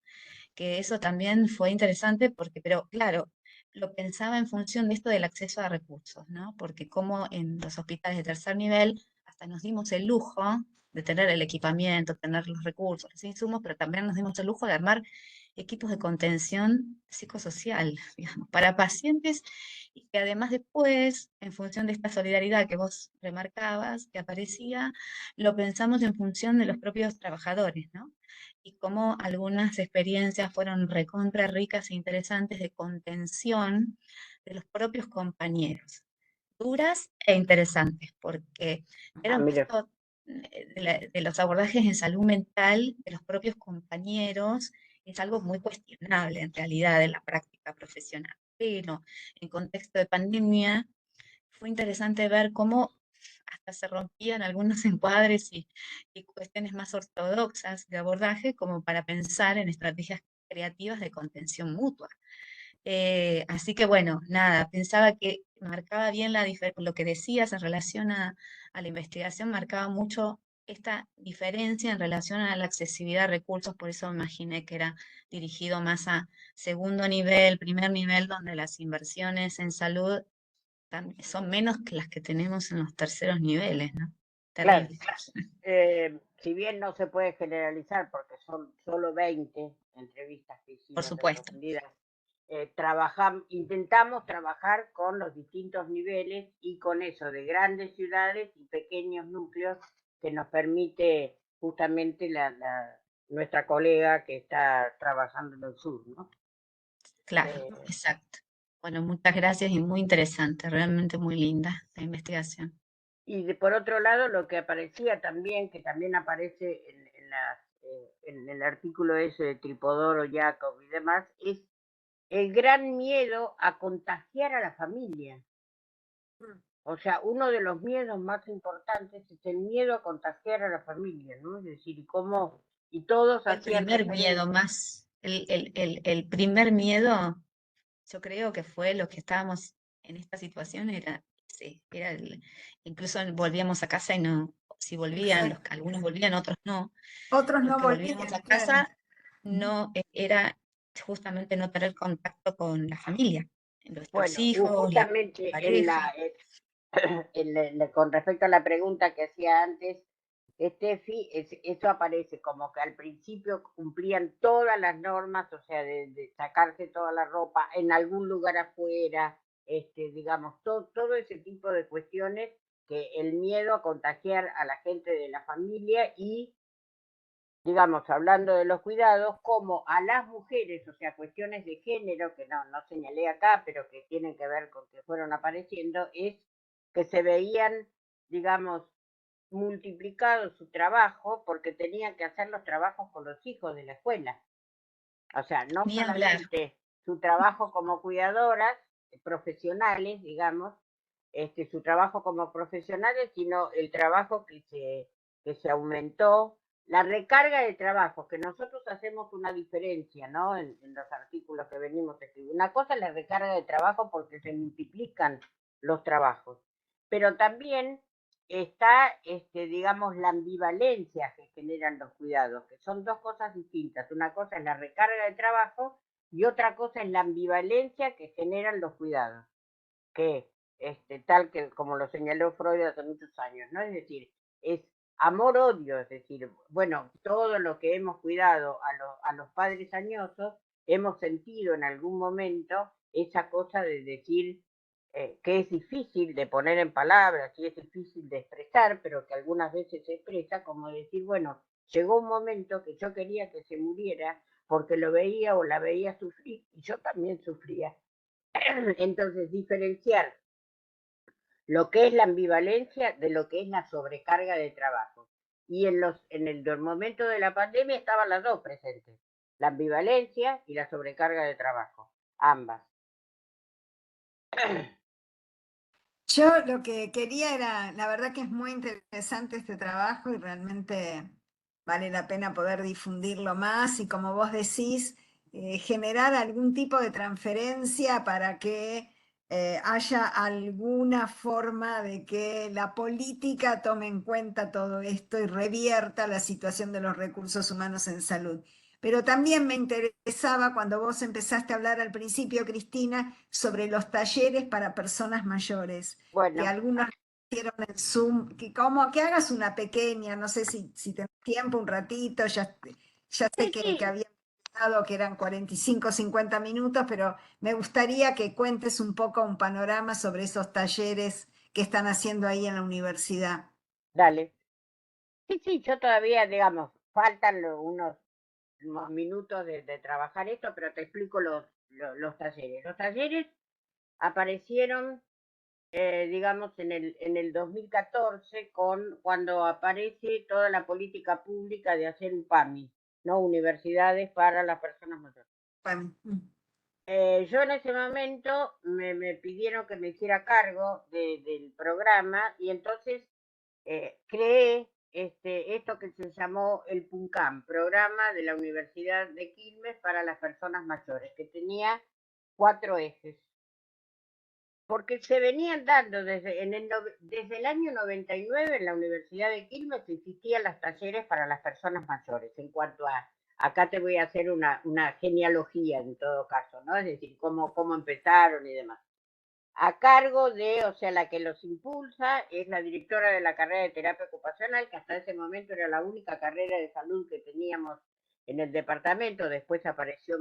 Que eso también fue interesante porque, pero claro, lo pensaba en función de esto del acceso a recursos, ¿no? Porque como en los hospitales de tercer nivel hasta nos dimos el lujo de tener el equipamiento, tener los recursos, los insumos, pero también nos dimos el lujo de armar equipos de contención psicosocial, digamos, para pacientes y que además después, en función de esta solidaridad que vos remarcabas, que aparecía, lo pensamos en función de los propios trabajadores, ¿no? Y cómo algunas experiencias fueron recontra ricas e interesantes de contención de los propios compañeros, duras e interesantes, porque era un
Mire,
poco de los abordajes en salud mental de los propios compañeros, es algo muy cuestionable en realidad en la práctica profesional. Pero en contexto de pandemia fue interesante ver cómo hasta se rompían algunos encuadres y cuestiones más ortodoxas de abordaje como para pensar en estrategias creativas de contención mutua. Así que bueno, nada, pensaba que marcaba bien lo que decías en relación a la investigación, marcaba mucho esta diferencia en relación a la accesibilidad a recursos, por eso me imaginé que era dirigido más a segundo nivel, primer nivel, donde las inversiones en salud son menos que las que tenemos en los terceros niveles, ¿no?
claro,
Terrible.
si bien no se puede generalizar porque son solo 20 entrevistas que
Por
hicimos en
supuesto.
profundidad, intentamos trabajar con los distintos niveles y con eso de grandes ciudades y pequeños núcleos que nos permite justamente nuestra colega que está trabajando en el sur, ¿no?
Claro,
Eh,
exacto. Bueno, muchas gracias y muy interesante, realmente muy linda la investigación.
y por otro lado, lo que aparecía también, que también aparece en el artículo ese de Tripodoro, Jacob y demás, es el gran miedo a contagiar a la familia. O sea, uno de los miedos más importantes es el miedo a contagiar a la familia, ¿no? Es decir, y cómo, y todos
Fue el
hacían
primer
referencia.
miedo más, el primer miedo, yo creo que fue lo que estábamos en esta situación, era, sí, incluso volvíamos a casa y no, si volvían,
Exacto.
algunos volvían, otros no,
Otros
los
no
que volvíamos
volvían,
a
claro.
casa no era justamente no tener contacto con la familia, nuestros
Bueno,
hijos, la
justamente
pareja.
con respecto a la pregunta que hacía antes, Steffi, eso aparece como que al principio cumplían todas las normas, o sea, de sacarse toda la ropa en algún lugar afuera, digamos, todo ese tipo de cuestiones, que el miedo a contagiar a la gente de la familia y, digamos, hablando de los cuidados, como a las mujeres, o sea, cuestiones de género, que no señalé acá, pero que tienen que ver con que fueron apareciendo, es que se veían, digamos, multiplicado su trabajo porque tenían que hacer los trabajos con los hijos de la escuela. O sea, no
Ni hablar.
solamente su trabajo como cuidadoras profesionales, digamos, su trabajo como profesionales, sino el trabajo que se aumentó, la recarga de trabajo, que nosotros hacemos una diferencia, ¿no? En los artículos que venimos escribiendo. Una cosa es la recarga de trabajo porque se multiplican los trabajos, pero también está, digamos, la ambivalencia que generan los cuidados, que son dos cosas distintas. Una cosa es la recarga de trabajo y otra cosa es la ambivalencia que generan los cuidados, que tal que como lo señaló Freud hace muchos años, ¿no? Es decir, es amor-odio, es decir, bueno, todo lo que hemos cuidado a los padres añosos, hemos sentido en algún momento esa cosa de decir que es difícil de poner en palabras y es difícil de expresar, pero que algunas veces se expresa como decir, bueno, llegó un momento que yo quería que se muriera porque lo veía o la veía sufrir y yo también sufría. Entonces, diferenciar lo que es la ambivalencia de lo que es la sobrecarga de trabajo. Y en el momento de la pandemia estaban las dos presentes, la ambivalencia y la sobrecarga de trabajo, ambas.
Yo lo que quería era, la verdad que es muy interesante este trabajo y realmente vale la pena poder difundirlo más y como vos decís, generar algún tipo de transferencia para que haya alguna forma de que la política tome en cuenta todo esto y revierta la situación de los recursos humanos en salud. Pero también me interesaba cuando vos empezaste a hablar al principio, Cristina, sobre los talleres para personas mayores, que
Bueno,
algunos hicieron en Zoom, que como que hagas una pequeña, no sé si tenés tiempo, un ratito, ya sé
sí,
que
sí,
había pensado que eran 45 50 minutos, pero me gustaría que cuentes un poco un panorama sobre esos talleres que están haciendo ahí en la universidad.
dale. Sí, sí, yo todavía, digamos, faltan unos minutos de trabajar esto, pero te explico los talleres. Los talleres aparecieron digamos, en el 2014, cuando aparece toda la política pública de hacer un PAMI, ¿no? Universidades para las personas mayores.
Bueno,
Yo en ese momento me pidieron que me hiciera cargo del programa y entonces creé esto que se llamó el PUNCAM, Programa de la Universidad de Quilmes para las Personas Mayores, que tenía 4 ejes porque se venían dando desde el año 99 en la Universidad de Quilmes existían los talleres para las personas mayores. En cuanto a, acá te voy a hacer una genealogía en todo caso, ¿no? Es decir, cómo empezaron y demás. A cargo de, o sea, la que los impulsa es la directora de la carrera de terapia ocupacional, que hasta ese momento era la única carrera de salud que teníamos en el departamento, después apareció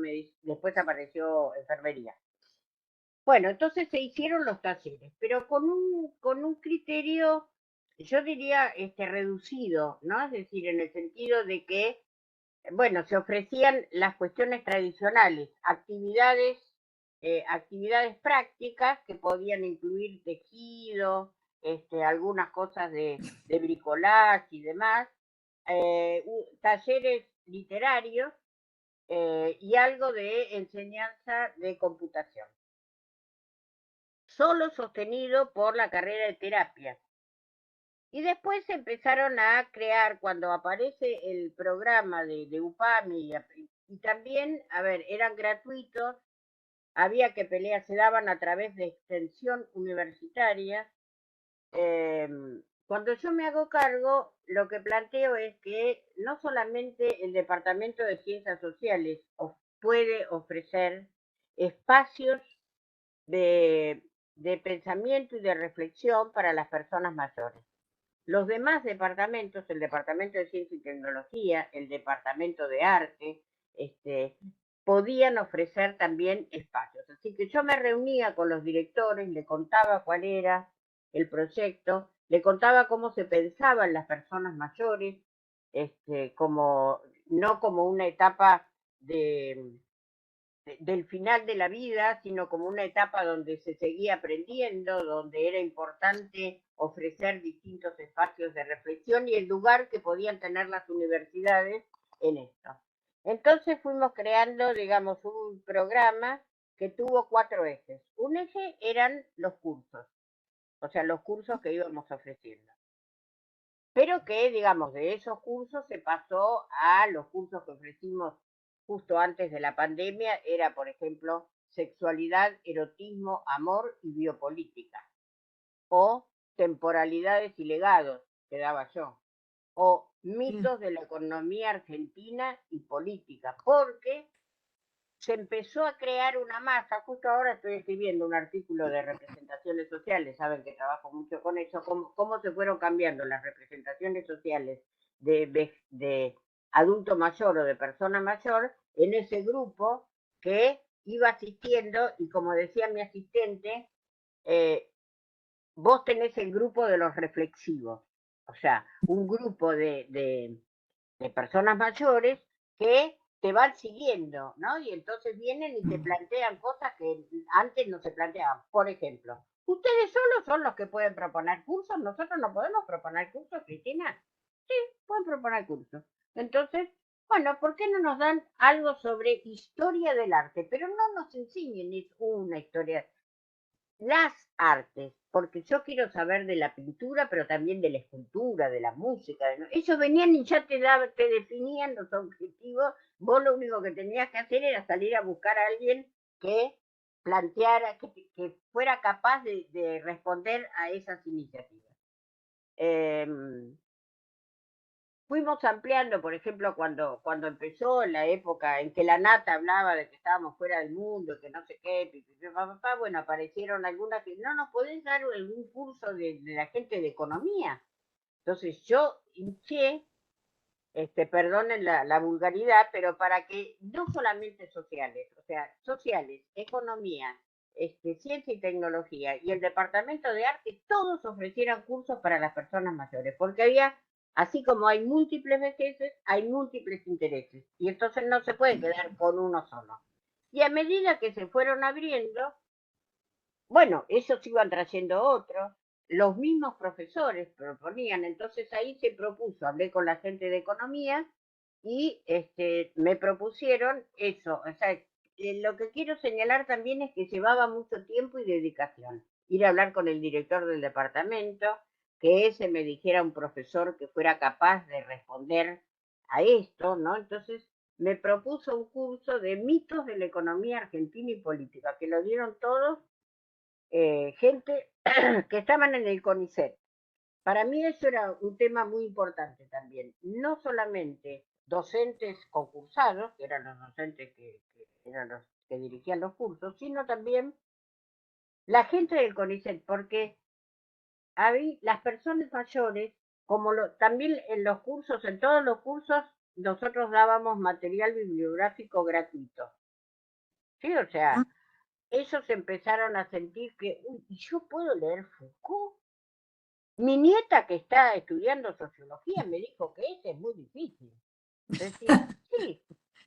enfermería. Bueno, entonces se hicieron los talleres, pero con un criterio, yo diría, reducido, ¿no? Es decir, en el sentido de que, bueno, se ofrecían las cuestiones tradicionales, actividades prácticas que podían incluir tejido, algunas cosas de bricolaje y demás, talleres literarios y algo de enseñanza de computación solo sostenido por la carrera de terapia. Y después se empezaron a crear, cuando aparece el programa de UPAMI, y también, a ver, eran gratuitos, había que pelear, se daban a través de extensión universitaria. Eh, Cuando yo me hago cargo, lo que planteo es que no solamente el Departamento de Ciencias Sociales puede ofrecer espacios de, de pensamiento y de reflexión para las personas mayores. Los demás departamentos, el Departamento de Ciencia y Tecnología, el Departamento de Arte, podían ofrecer también espacios. Así que yo me reunía con los directores, le contaba cuál era el proyecto, le contaba cómo se pensaban las personas mayores, como, no como una etapa del final de la vida, sino como una etapa donde se seguía aprendiendo, donde era importante ofrecer distintos espacios de reflexión y el lugar que podían tener las universidades en esto. Entonces fuimos creando, digamos, un programa que tuvo 4 ejes. Un eje eran los cursos, o sea, los cursos que íbamos ofreciendo. Pero que, digamos, de esos cursos se pasó a los cursos que ofrecimos justo antes de la pandemia, era, por ejemplo, sexualidad, erotismo, amor y biopolítica, o temporalidades y legados, que daba yo, o
sí.
mitos de la economía argentina y política, porque se empezó a crear una masa. Justo ahora estoy escribiendo un artículo de representaciones sociales, saben que trabajo mucho con eso, cómo se fueron cambiando las representaciones sociales de adulto mayor o de persona mayor en ese grupo que iba asistiendo, y como decía mi asistente, vos tenés el grupo de los reflexivos, o sea, un grupo de personas mayores que te van siguiendo, ¿no? Y entonces vienen y te plantean cosas que antes no se planteaban. Por ejemplo, ¿ustedes solos son los que pueden proponer cursos? ¿Nosotros no podemos proponer cursos, Cristina? Sí, pueden proponer cursos. Entonces, bueno, ¿por qué no nos dan algo sobre historia del arte? Pero no nos enseñen una historia, las artes, porque yo quiero saber de la pintura, pero también de la escultura, de la música. Ellos venían y ya te definían los objetivos. Vos lo único que tenías que hacer era salir a buscar a alguien que planteara, que fuera capaz de responder a esas iniciativas. Fuimos ampliando, por ejemplo, cuando empezó la época en que la Nata hablaba de que estábamos fuera del mundo, que no sé qué, bueno, aparecieron algunas que no nos podés dar algún curso de la gente de economía. Entonces yo hinché, perdonen la vulgaridad, pero para que no solamente sociales, o sea, sociales, economía, ciencia y tecnología y el departamento de arte, todos ofrecieran cursos para las personas mayores, porque había, así como hay múltiples vejeces, hay múltiples intereses, y entonces no se puede quedar con uno solo. Y a medida que se fueron abriendo, bueno, ellos iban trayendo otros, los mismos profesores proponían, entonces ahí se propuso, hablé con la gente de economía y me propusieron eso, o sea, lo que quiero señalar también es que llevaba mucho tiempo y dedicación, ir a hablar con el director del departamento, que ese me dijera un profesor que fuera capaz de responder a esto, ¿no? Entonces me propuso un curso de mitos de la economía argentina y política, que lo dieron todos gente que estaban en el CONICET. Para mí eso era un tema muy importante también. No solamente docentes concursados, que eran los docentes que eran los que dirigían los cursos, sino también la gente del CONICET, porque había las personas mayores, como también en los cursos, en todos los cursos, nosotros dábamos material bibliográfico gratuito. ¿Sí? O sea, ellos empezaron a sentir que, uy, ¿yo puedo leer Foucault? Mi nieta, que está estudiando sociología, me dijo que ese es muy difícil. Decía, sí,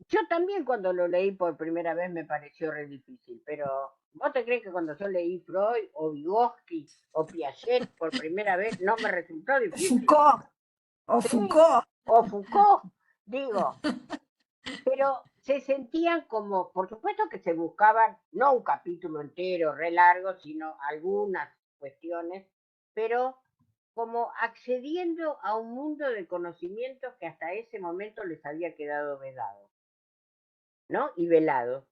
yo también cuando lo leí por primera vez me pareció re difícil, pero ¿vos te crees que cuando yo leí Freud o Vygotsky o Piaget por primera vez no me resultó difícil?
Foucault, o
Sí,
Foucault.
o Foucault, digo, pero se sentían como, por supuesto que se buscaban, no un capítulo entero, re largo, sino algunas cuestiones, pero como accediendo a un mundo de conocimientos que hasta ese momento les había quedado vedado, ¿no? Y velado.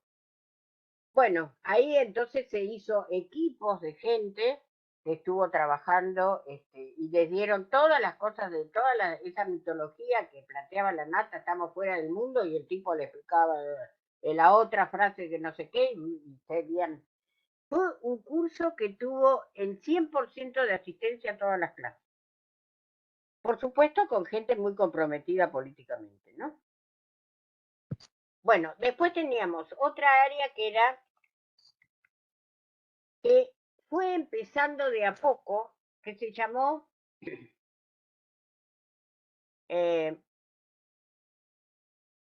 Bueno, ahí entonces se hizo equipos de gente que estuvo trabajando y les dieron todas las cosas de esa mitología que planteaba la Nata, estamos fuera del mundo, y el tipo le explicaba la otra frase que no sé qué, y seguían. Fue un curso que tuvo el 100% de asistencia a todas las clases. Por supuesto, con gente muy comprometida políticamente, ¿no? Bueno, después teníamos otra área que fue empezando de a poco, que se llamó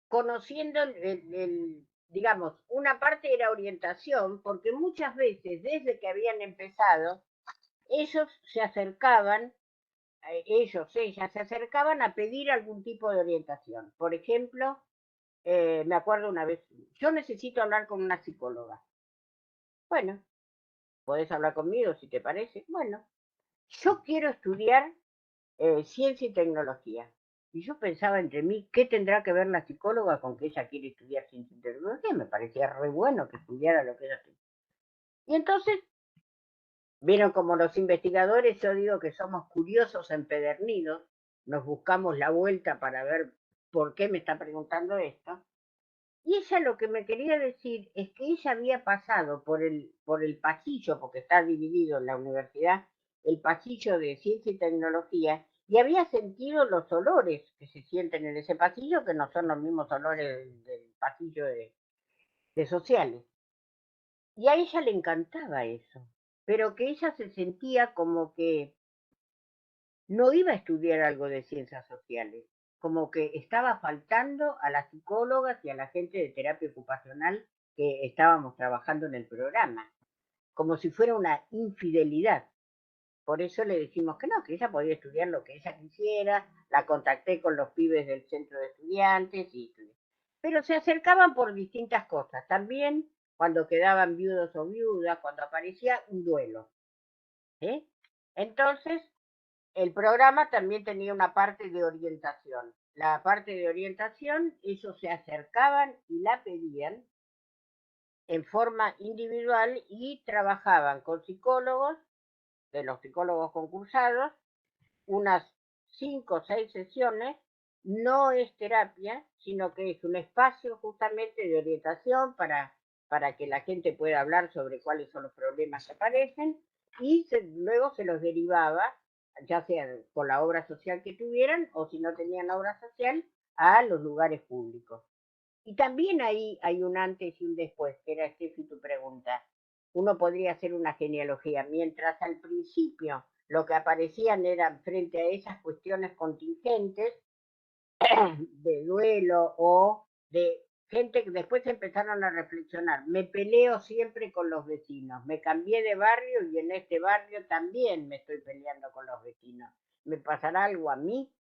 conociendo digamos, una parte era orientación, porque muchas veces desde que habían empezado, ellos se acercaban, ellas se acercaban a pedir algún tipo de orientación. Por ejemplo, me acuerdo una vez, yo necesito hablar con una psicóloga. Bueno, podés hablar conmigo si te parece. Bueno, yo quiero estudiar ciencia y tecnología. Y yo pensaba entre mí, ¿qué tendrá que ver la psicóloga con que ella quiere estudiar ciencia y tecnología? Me parecía re bueno que estudiara lo que ella quería. Y entonces, vieron como los investigadores, yo digo que somos curiosos empedernidos, nos buscamos la vuelta para ver por qué me está preguntando esto. Y ella lo que me quería decir es que ella había pasado por el pasillo, porque está dividido en la universidad, el pasillo de ciencia y tecnología, y había sentido los olores que se sienten en ese pasillo, que no son los mismos olores del pasillo de sociales. Y a ella le encantaba eso, pero que ella se sentía como que no iba a estudiar algo de ciencias sociales, como que estaba faltando a las psicólogas y a la gente de terapia ocupacional que estábamos trabajando en el programa, como si fuera una infidelidad. Por eso le dijimos que no, que ella podía estudiar lo que ella quisiera, la contacté con los pibes del centro de estudiantes, pero se acercaban por distintas cosas. También cuando quedaban viudos o viudas, cuando aparecía un duelo. ¿Eh? Entonces, el programa también tenía una parte de orientación. La parte de orientación, ellos se acercaban y la pedían en forma individual y trabajaban con psicólogos, de los psicólogos concursados, unas 5 o 6 sesiones. No es terapia, sino que es un espacio justamente de orientación para que la gente pueda hablar sobre cuáles son los problemas que aparecen y luego se los derivaba, ya sea con la obra social que tuvieran o si no tenían obra social, a los lugares públicos. Y también ahí hay un antes y un después, que era Steffi tu pregunta. Uno podría hacer una genealogía, mientras al principio lo que aparecían eran frente a esas cuestiones contingentes de duelo o de gente que después empezaron a reflexionar. Me peleo siempre con los vecinos, me cambié de barrio y en este barrio también me estoy peleando con los vecinos. ¿Me pasará algo a mí?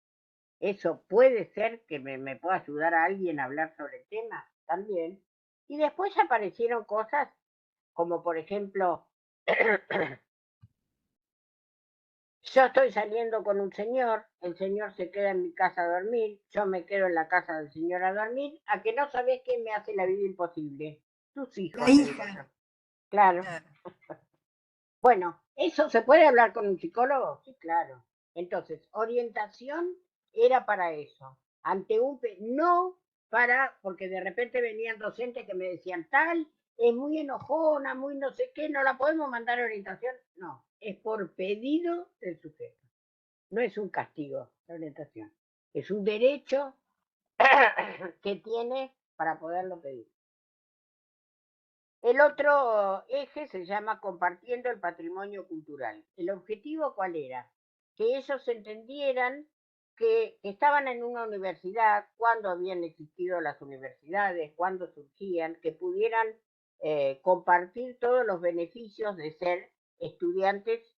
Eso puede ser que me pueda ayudar a alguien a hablar sobre el tema también. Y después aparecieron cosas como, por ejemplo, yo estoy saliendo con un señor, el señor se queda en mi casa a dormir, yo me quedo en la casa del señor a dormir, a que no sabés qué me hace la vida imposible. Tus hijos,
La hija.
Claro.
Claro.
Bueno, ¿eso se puede hablar con un psicólogo? Sí, claro. Entonces, orientación era para eso. Ante no para, porque de repente venían docentes que me decían tal, es muy enojona, muy no sé qué, no la podemos mandar a orientación. No, es por pedido del sujeto. No es un castigo la orientación. Es un derecho que tiene para poderlo pedir. El otro eje se llama compartiendo el patrimonio cultural. ¿El objetivo cuál era? Que ellos entendieran que estaban en una universidad, cuándo habían existido las universidades, cuándo surgían, que pudieran compartir todos los beneficios de ser estudiantes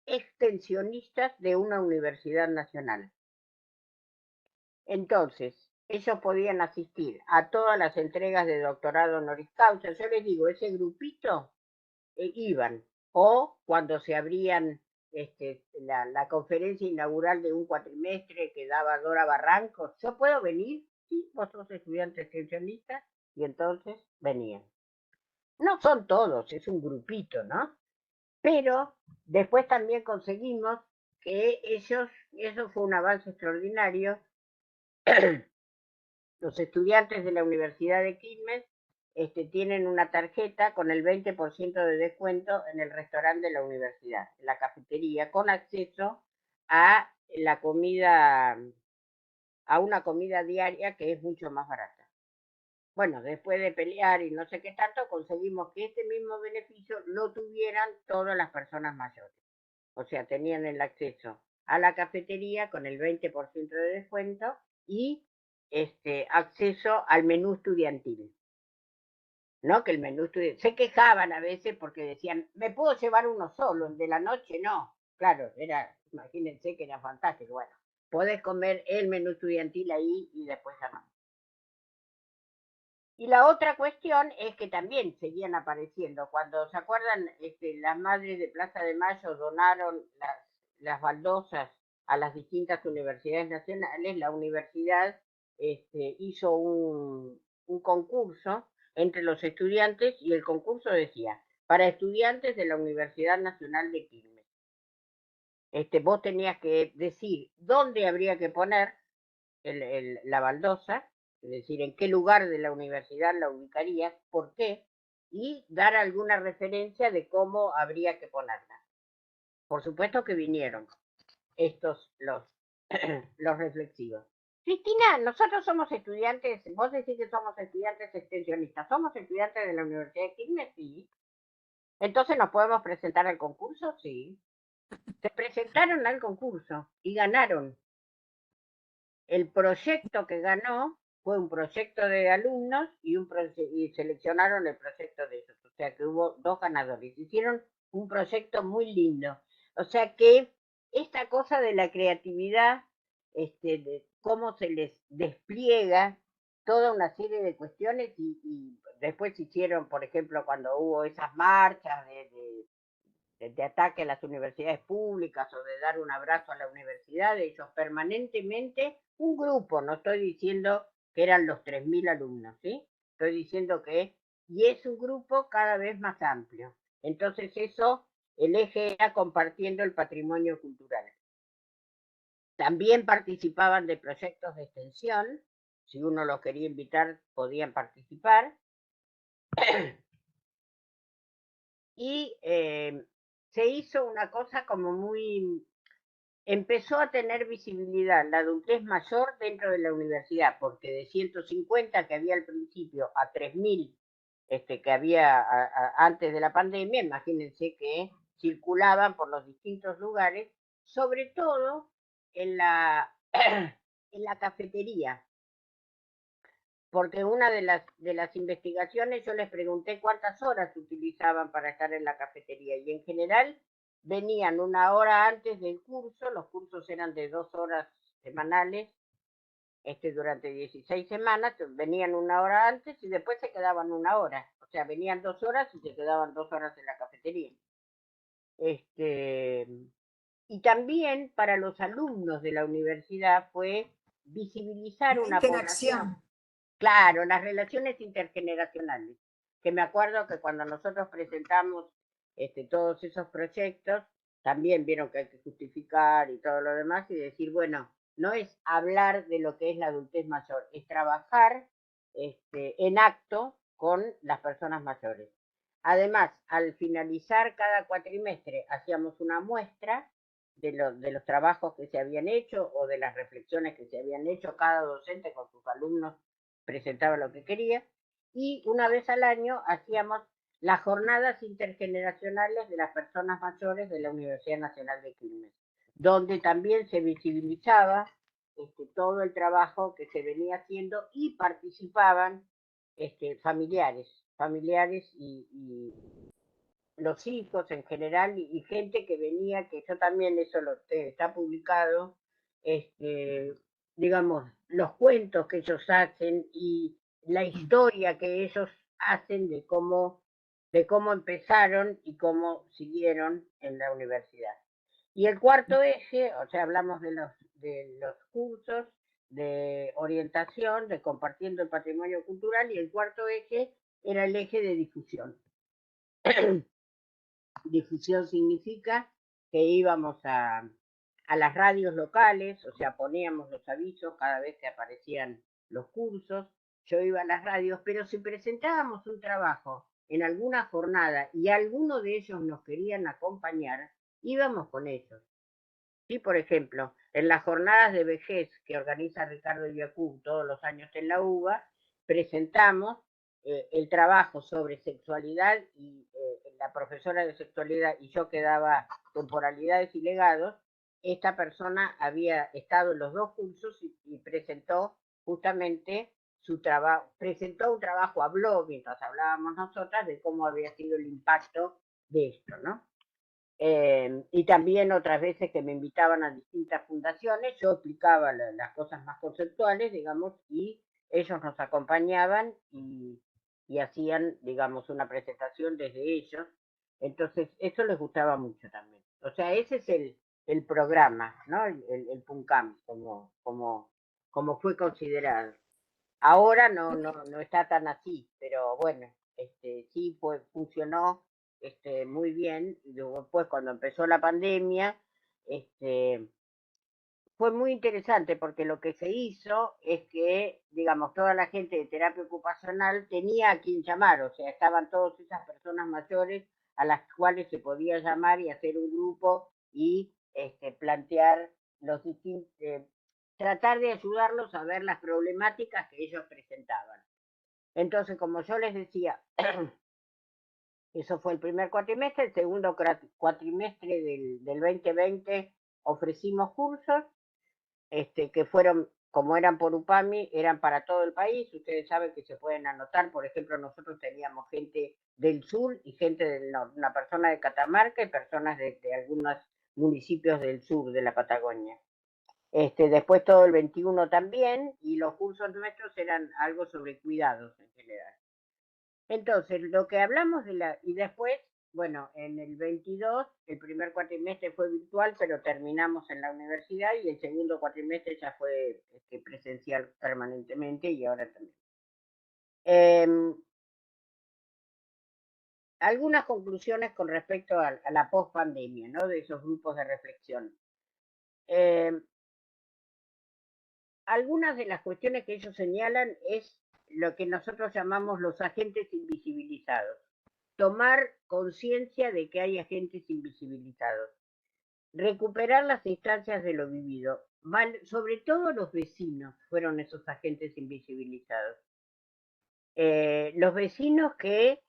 extensionistas de una universidad nacional. Entonces, ellos podían asistir a todas las entregas de doctorado honoris causa. Yo les digo, ese grupito iban. O cuando se abrían la conferencia inaugural de un cuatrimestre que daba Dora Barranco, ¿yo puedo venir? Sí, vos sos estudiante extensionista, y entonces venían. No son todos, es un grupito, ¿no? Pero después también conseguimos que ellos, eso fue un avance extraordinario, los estudiantes de la Universidad de Quilmes tienen una tarjeta con el 20% de descuento en el restaurante de la universidad, en la cafetería, con acceso a la comida, a una comida diaria que es mucho más barata. Bueno, después de pelear y no sé qué tanto, conseguimos que este mismo beneficio lo tuvieran todas las personas mayores. O sea, tenían el acceso a la cafetería con el 20% de descuento y acceso al menú estudiantil. ¿No? Que el menú estudiantil. Se quejaban a veces porque decían, ¿me puedo llevar uno solo? El de la noche no. Claro, imagínense que era fantástico. Bueno, podés comer el menú estudiantil ahí y después ya no. Y la otra cuestión es que también seguían apareciendo. Cuando se acuerdan, las madres de Plaza de Mayo donaron las baldosas a las distintas universidades nacionales, la universidad hizo un concurso entre los estudiantes y el concurso decía, para estudiantes de la Universidad Nacional de Quilmes. Vos tenías que decir dónde habría que poner la baldosa es decir, en qué lugar de la universidad la ubicarías, por qué, y dar alguna referencia de cómo habría que ponerla. Por supuesto que vinieron estos los reflexivos. Cristina, nosotros somos estudiantes, vos decís que somos estudiantes extensionistas, ¿somos estudiantes de la Universidad de Quilmes? Sí. Entonces, ¿nos podemos presentar al concurso? Sí. Se presentaron al concurso y ganaron. El proyecto que ganó fue un proyecto de alumnos y seleccionaron el proyecto de ellos. O sea que hubo 2 ganadores. Hicieron un proyecto muy lindo. O sea que esta cosa de la creatividad, de cómo se les despliega toda una serie de cuestiones y después hicieron, por ejemplo, cuando hubo esas marchas de ataque a las universidades públicas o de dar un abrazo a la universidad, ellos permanentemente, un grupo, no estoy diciendo que eran los 3.000 alumnos, ¿sí? Estoy diciendo que, y es un grupo cada vez más amplio. Entonces eso, el eje era compartiendo el patrimonio cultural. También participaban de proyectos de extensión, si uno los quería invitar, podían participar. Y se hizo una cosa como muy... Empezó a tener visibilidad la adultez mayor dentro de la universidad, porque de 150 que había al principio a 3.000 que había antes de la pandemia, imagínense que circulaban por los distintos lugares, sobre todo en la, en la cafetería, porque una de las investigaciones yo les pregunté cuántas horas utilizaban para estar en la cafetería y en general venían 1 hora antes del curso, los cursos eran de 2 horas semanales, durante 16 semanas, venían 1 hora antes y después se quedaban 1 hora, o sea, venían 2 horas y se quedaban 2 horas en la cafetería. Y también para los alumnos de la universidad fue visibilizar una población. Claro, las relaciones intergeneracionales, que me acuerdo que cuando nosotros presentamos todos esos proyectos, también vieron que hay que justificar y todo lo demás y decir, bueno, no es hablar de lo que es la adultez mayor, es trabajar en acto con las personas mayores. Además, al finalizar cada cuatrimestre, hacíamos una muestra de los trabajos que se habían hecho o de las reflexiones que se habían hecho, cada docente con sus alumnos presentaba lo que quería, y una vez al año hacíamos las jornadas intergeneracionales de las personas mayores de la Universidad Nacional de Quilmes, donde también se visibilizaba todo el trabajo que se venía haciendo y participaban familiares y los hijos en general y gente que venía, que yo también eso lo está publicado, digamos, los cuentos que ellos hacen y la historia que ellos hacen de cómo empezaron y cómo siguieron en la universidad. Y el cuarto eje, o sea, hablamos de los cursos de orientación, de compartiendo el patrimonio cultural, y el cuarto eje era el eje de difusión. Difusión significa que íbamos a las radios locales, o sea, poníamos los avisos cada vez que aparecían los cursos, yo iba a las radios, pero si presentábamos un trabajo en alguna jornada y alguno de ellos nos querían acompañar, íbamos con ellos. Sí, por ejemplo, en las jornadas de vejez que organiza Ricardo Yacoub todos los años en la UBA, presentamos el trabajo sobre sexualidad y la profesora de sexualidad y yo que daba temporalidades y legados, esta persona había estado en los 2 cursos y presentó justamente su trabajo, presentó un trabajo, habló mientras hablábamos nosotras de cómo había sido el impacto de esto, ¿no? Y también otras veces que me invitaban a distintas fundaciones, yo explicaba las cosas más conceptuales, digamos, y ellos nos acompañaban y hacían, digamos, una presentación desde ellos. Entonces, eso les gustaba mucho también. O sea, ese es el programa, ¿no? El PUNCAM, como fue considerado. Ahora no está tan así, pero bueno, sí funcionó muy bien. Y después, cuando empezó la pandemia, fue muy interesante porque lo que se hizo es que, digamos, toda la gente de terapia ocupacional tenía a quien llamar, o sea, estaban todas esas personas mayores a las cuales se podía llamar y hacer un grupo y plantear los distintos, tratar de ayudarlos a ver las problemáticas que ellos presentaban. Entonces, como yo les decía, eso fue el primer cuatrimestre. El segundo cuatrimestre del 2020 ofrecimos cursos que fueron, como eran por UPAMI, eran para todo el país. Ustedes saben que se pueden anotar. Por ejemplo, nosotros teníamos gente del sur y gente del norte, una persona de Catamarca y personas de algunos municipios del sur de la Patagonia. Después todo el 21 también, y los cursos nuestros eran algo sobre cuidados en general. Entonces, lo que hablamos y después, bueno, en el 22, el primer cuatrimestre fue virtual, pero terminamos en la universidad, y el segundo cuatrimestre ya fue presencial permanentemente, y ahora también. Algunas conclusiones con respecto a la post-pandemia, ¿no? De esos grupos de reflexión. Algunas de las cuestiones que ellos señalan es lo que nosotros llamamos los agentes invisibilizados. Tomar conciencia de que hay agentes invisibilizados. Recuperar las instancias de lo vivido. Sobre todo los vecinos fueron esos agentes invisibilizados. Los vecinos que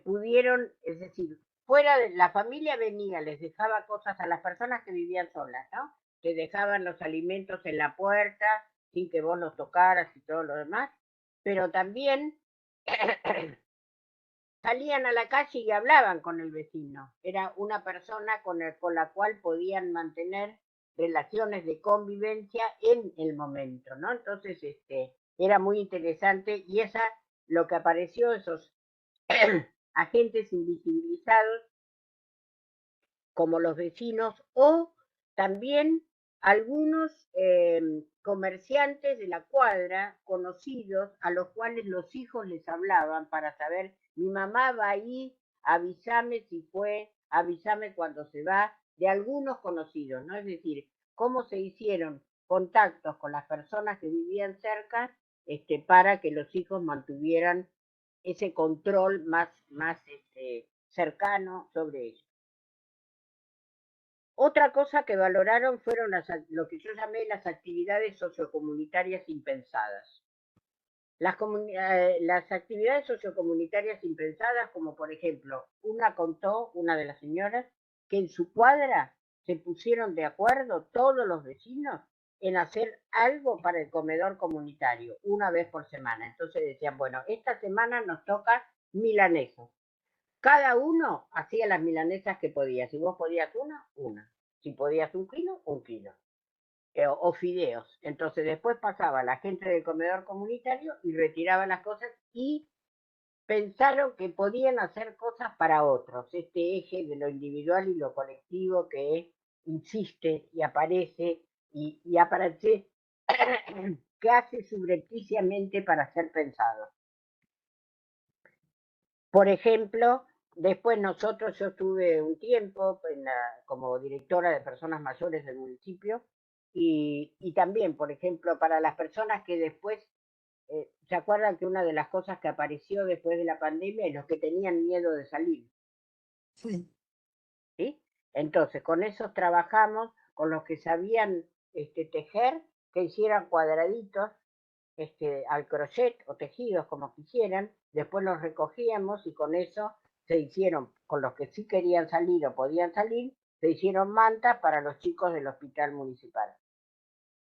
pudieron, es decir, fuera de la familia venía, les dejaba cosas a las personas que vivían solas, ¿no? Te dejaban los alimentos en la puerta sin que vos los tocaras y todo lo demás, pero también salían a la calle y hablaban con el vecino. Era una persona con la cual podían mantener relaciones de convivencia en el momento, ¿no? Entonces, era muy interesante, y lo que apareció, esos agentes invisibilizados, como los vecinos, o también algunos comerciantes de la cuadra, conocidos, a los cuales los hijos les hablaban para saber, mi mamá va ahí, avísame si fue, avísame cuando se va, de algunos conocidos, ¿no? Es decir, cómo se hicieron contactos con las personas que vivían cerca, para que los hijos mantuvieran ese control más cercano sobre ellos. Otra cosa que valoraron fueron lo que yo llamé las actividades sociocomunitarias impensadas. Las actividades sociocomunitarias impensadas, como por ejemplo, una de las señoras, que en su cuadra se pusieron de acuerdo todos los vecinos en hacer algo para el comedor comunitario, una vez por semana. Entonces decían, bueno, esta semana nos toca milanesas. Cada uno hacía las milanesas que podía. Si vos podías una. Si podías un kilo, un kilo. O fideos. Entonces después pasaba la gente del comedor comunitario y retiraba las cosas, y pensaron que podían hacer cosas para otros. Este eje de lo individual y lo colectivo que insiste y aparece y aparece casi subrepticiamente para ser pensado. Por ejemplo, después yo estuve un tiempo como directora de personas mayores del municipio, y también, por ejemplo, para las personas que después, ¿se acuerdan que una de las cosas que apareció después de la pandemia es los que tenían miedo de salir?
Sí.
¿Sí? Entonces, con esos trabajamos, con los que sabían tejer, que hicieran cuadraditos al crochet o tejidos como quisieran, después los recogíamos, y con eso se hicieron, con los que sí querían salir o podían salir, se hicieron mantas para los chicos del hospital municipal.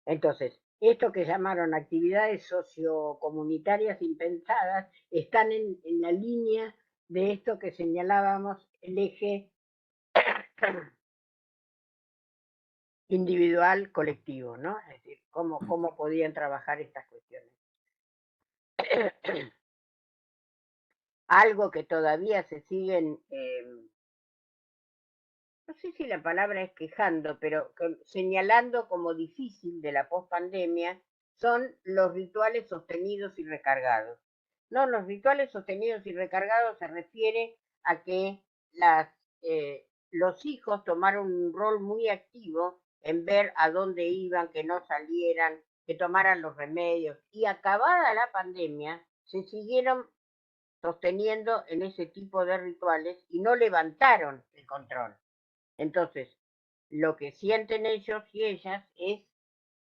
Entonces, esto que llamaron actividades sociocomunitarias impensadas están en la línea de esto que señalábamos, el eje individual colectivo, ¿no? Es decir, cómo podían trabajar estas cuestiones. Algo que todavía se siguen, no sé si la palabra es quejando, pero señalando como difícil de la pospandemia, son los rituales sostenidos y recargados. No, los rituales sostenidos y recargados se refiere a que los hijos tomaron un rol muy activo en ver a dónde iban, que no salieran, que tomaran los remedios. Y acabada la pandemia, se siguieron sosteniendo en ese tipo de rituales y no levantaron el control. Entonces, lo que sienten ellos y ellas es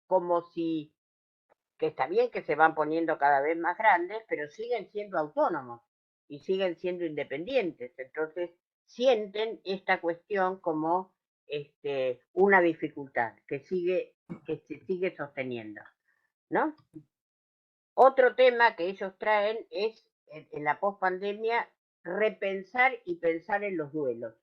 como si, que está bien que se van poniendo cada vez más grandes, pero siguen siendo autónomos y siguen siendo independientes. Entonces, sienten esta cuestión como una dificultad que se sigue sosteniendo, ¿no? Otro tema que ellos traen es, en la pospandemia, repensar y pensar en los duelos.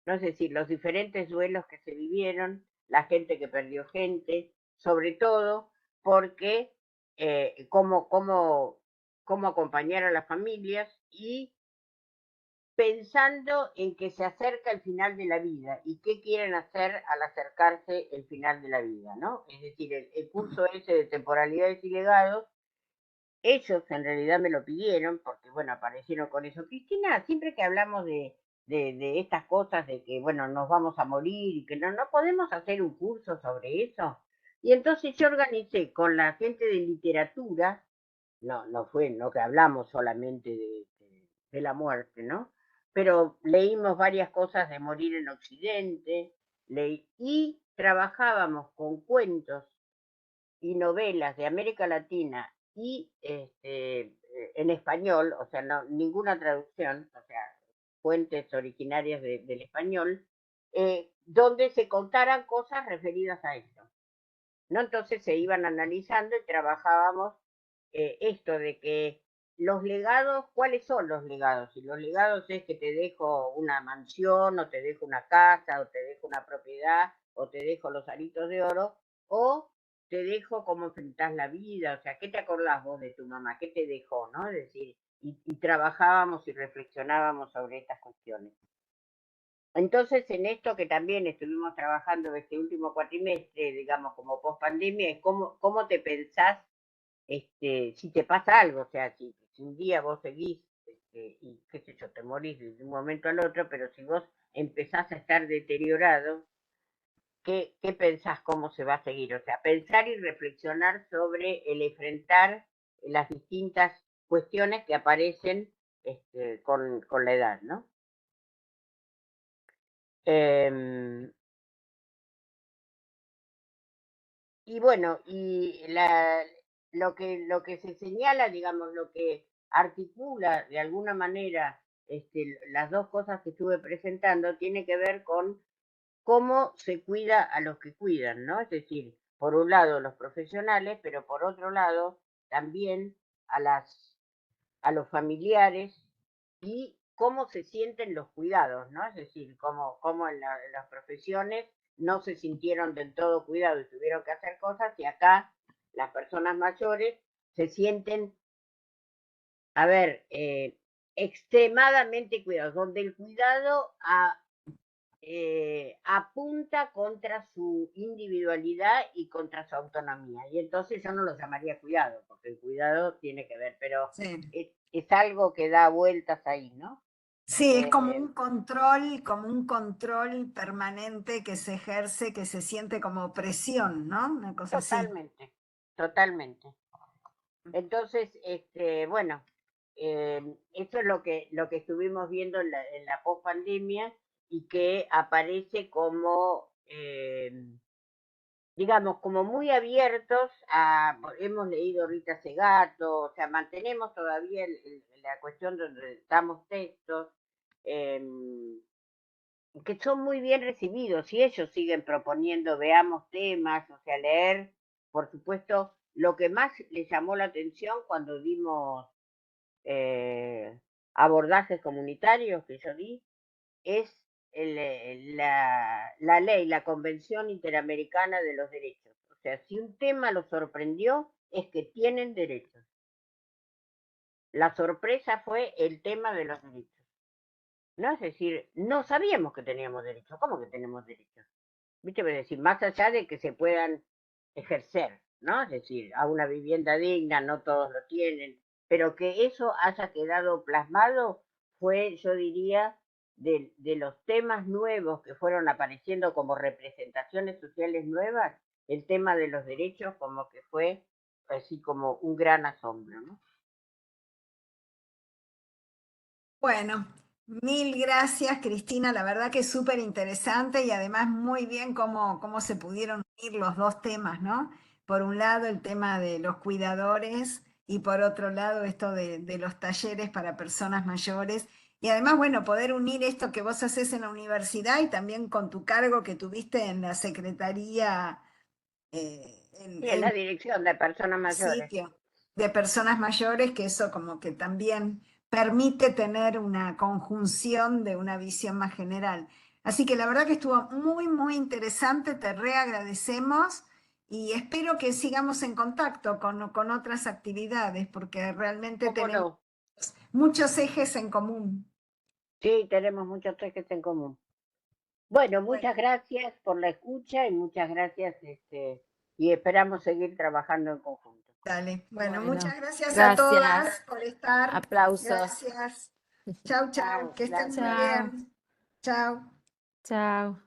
No es decir, los diferentes duelos que se vivieron, la gente que perdió gente, sobre todo porque cómo acompañar a las familias y pensando en que se acerca el final de la vida y qué quieren hacer al acercarse el final de la vida, ¿no? Es decir, el curso ese de temporalidades y legados, ellos en realidad me lo pidieron porque, bueno, aparecieron con eso. Cristina, siempre que hablamos de estas cosas, de que, bueno, nos vamos a morir y que no podemos hacer un curso sobre eso. Y entonces yo organicé con la gente de literatura, no que hablamos solamente de la muerte, ¿no? Pero leímos varias cosas de Morir en Occidente, y trabajábamos con cuentos y novelas de América Latina y en español, o sea, ninguna traducción, o sea, fuentes originarias del español, donde se contaran cosas referidas a esto, ¿no? Entonces se iban analizando y trabajábamos esto de que los legados, ¿cuáles son los legados? Y los legados es que te dejo una mansión, o te dejo una casa, o te dejo una propiedad, o te dejo los aritos de oro, o te dejo cómo enfrentás la vida, o sea, ¿qué te acordás vos de tu mamá? ¿Qué te dejó? ¿No? Es decir, y trabajábamos y reflexionábamos sobre estas cuestiones. Entonces, en esto que también estuvimos trabajando este último cuatrimestre, digamos, como post pandemia, es cómo te pensás si te pasa algo, o sea, si un día vos seguís y qué sé yo, te morís de un momento al otro, pero si vos empezás a estar deteriorado, ¿qué pensás cómo se va a seguir? O sea, pensar y reflexionar sobre el enfrentar las distintas cuestiones que aparecen con la edad, ¿no? Eh, y bueno, lo que se señala, digamos, lo que articula de alguna manera las dos cosas que estuve presentando, tiene que ver con cómo se cuida a los que cuidan, ¿no? Es decir, por un lado los profesionales, pero por otro lado también a a los familiares y cómo se sienten los cuidados, ¿no? Es decir, cómo en las profesiones no se sintieron del todo cuidados y tuvieron que hacer cosas y acá las personas mayores se sienten, a ver, extremadamente cuidados, donde el cuidado apunta contra su individualidad y contra su autonomía. Y entonces yo no lo llamaría cuidado, porque el cuidado tiene que ver, pero
Sí.
es algo que da vueltas ahí, ¿no?
Sí, es como
Eh,
un control permanente que se ejerce, que se siente como opresión, ¿no? Una cosa así.
Totalmente, totalmente. Entonces, bueno, eso es lo que estuvimos viendo en la post-pandemia y que aparece como, digamos, como muy abiertos a, hemos leído Rita Segato, o sea, mantenemos todavía la cuestión donde damos textos, eh, que son muy bien recibidos y ellos siguen proponiendo, veamos temas, o sea, leer, por supuesto, lo que más les llamó la atención cuando dimos abordajes comunitarios que yo di, es la ley, la Convención Interamericana de los Derechos. O sea, si un tema los sorprendió, es que tienen derechos. La sorpresa fue el tema de los derechos. ¿No? Es decir, no sabíamos que teníamos derechos. ¿Cómo que tenemos derechos? ¿Viste? Es decir, más allá de que se puedan ejercer, ¿no? Es decir, a una vivienda digna, no todos lo tienen, pero que eso haya quedado plasmado fue, yo diría, de los temas nuevos que fueron apareciendo como representaciones sociales nuevas, el tema de los derechos como que fue así como un gran asombro, ¿no?
Bueno, mil gracias, Cristina. La verdad que es súper interesante y además muy bien cómo se pudieron unir los dos temas, ¿no? Por un lado, el tema de los cuidadores y por otro lado, esto de los talleres para personas mayores. Y además, bueno, poder unir esto que vos haces en la universidad y también con tu cargo que tuviste en la Secretaría,
Sí, en la dirección de personas mayores.
sitio de personas mayores, que eso como que también permite tener una conjunción de una visión más general. Así que la verdad que estuvo muy, muy interesante, te reagradecemos y espero que sigamos en contacto con otras actividades, porque realmente
¿Cómo
tenemos
no?
muchos ejes en común.
Sí, tenemos muchos ejes en común. Bueno,
Bueno,
muchas gracias por la escucha y muchas gracias, y esperamos seguir trabajando en conjunto.
dale. Bueno,
Bueno,
muchas gracias a todas
gracias.
por estar.
Aplausos.
Gracias. Chau, chau,
Chao,
que estén muy
gracias.
Chao,
bien. Chau.
chao.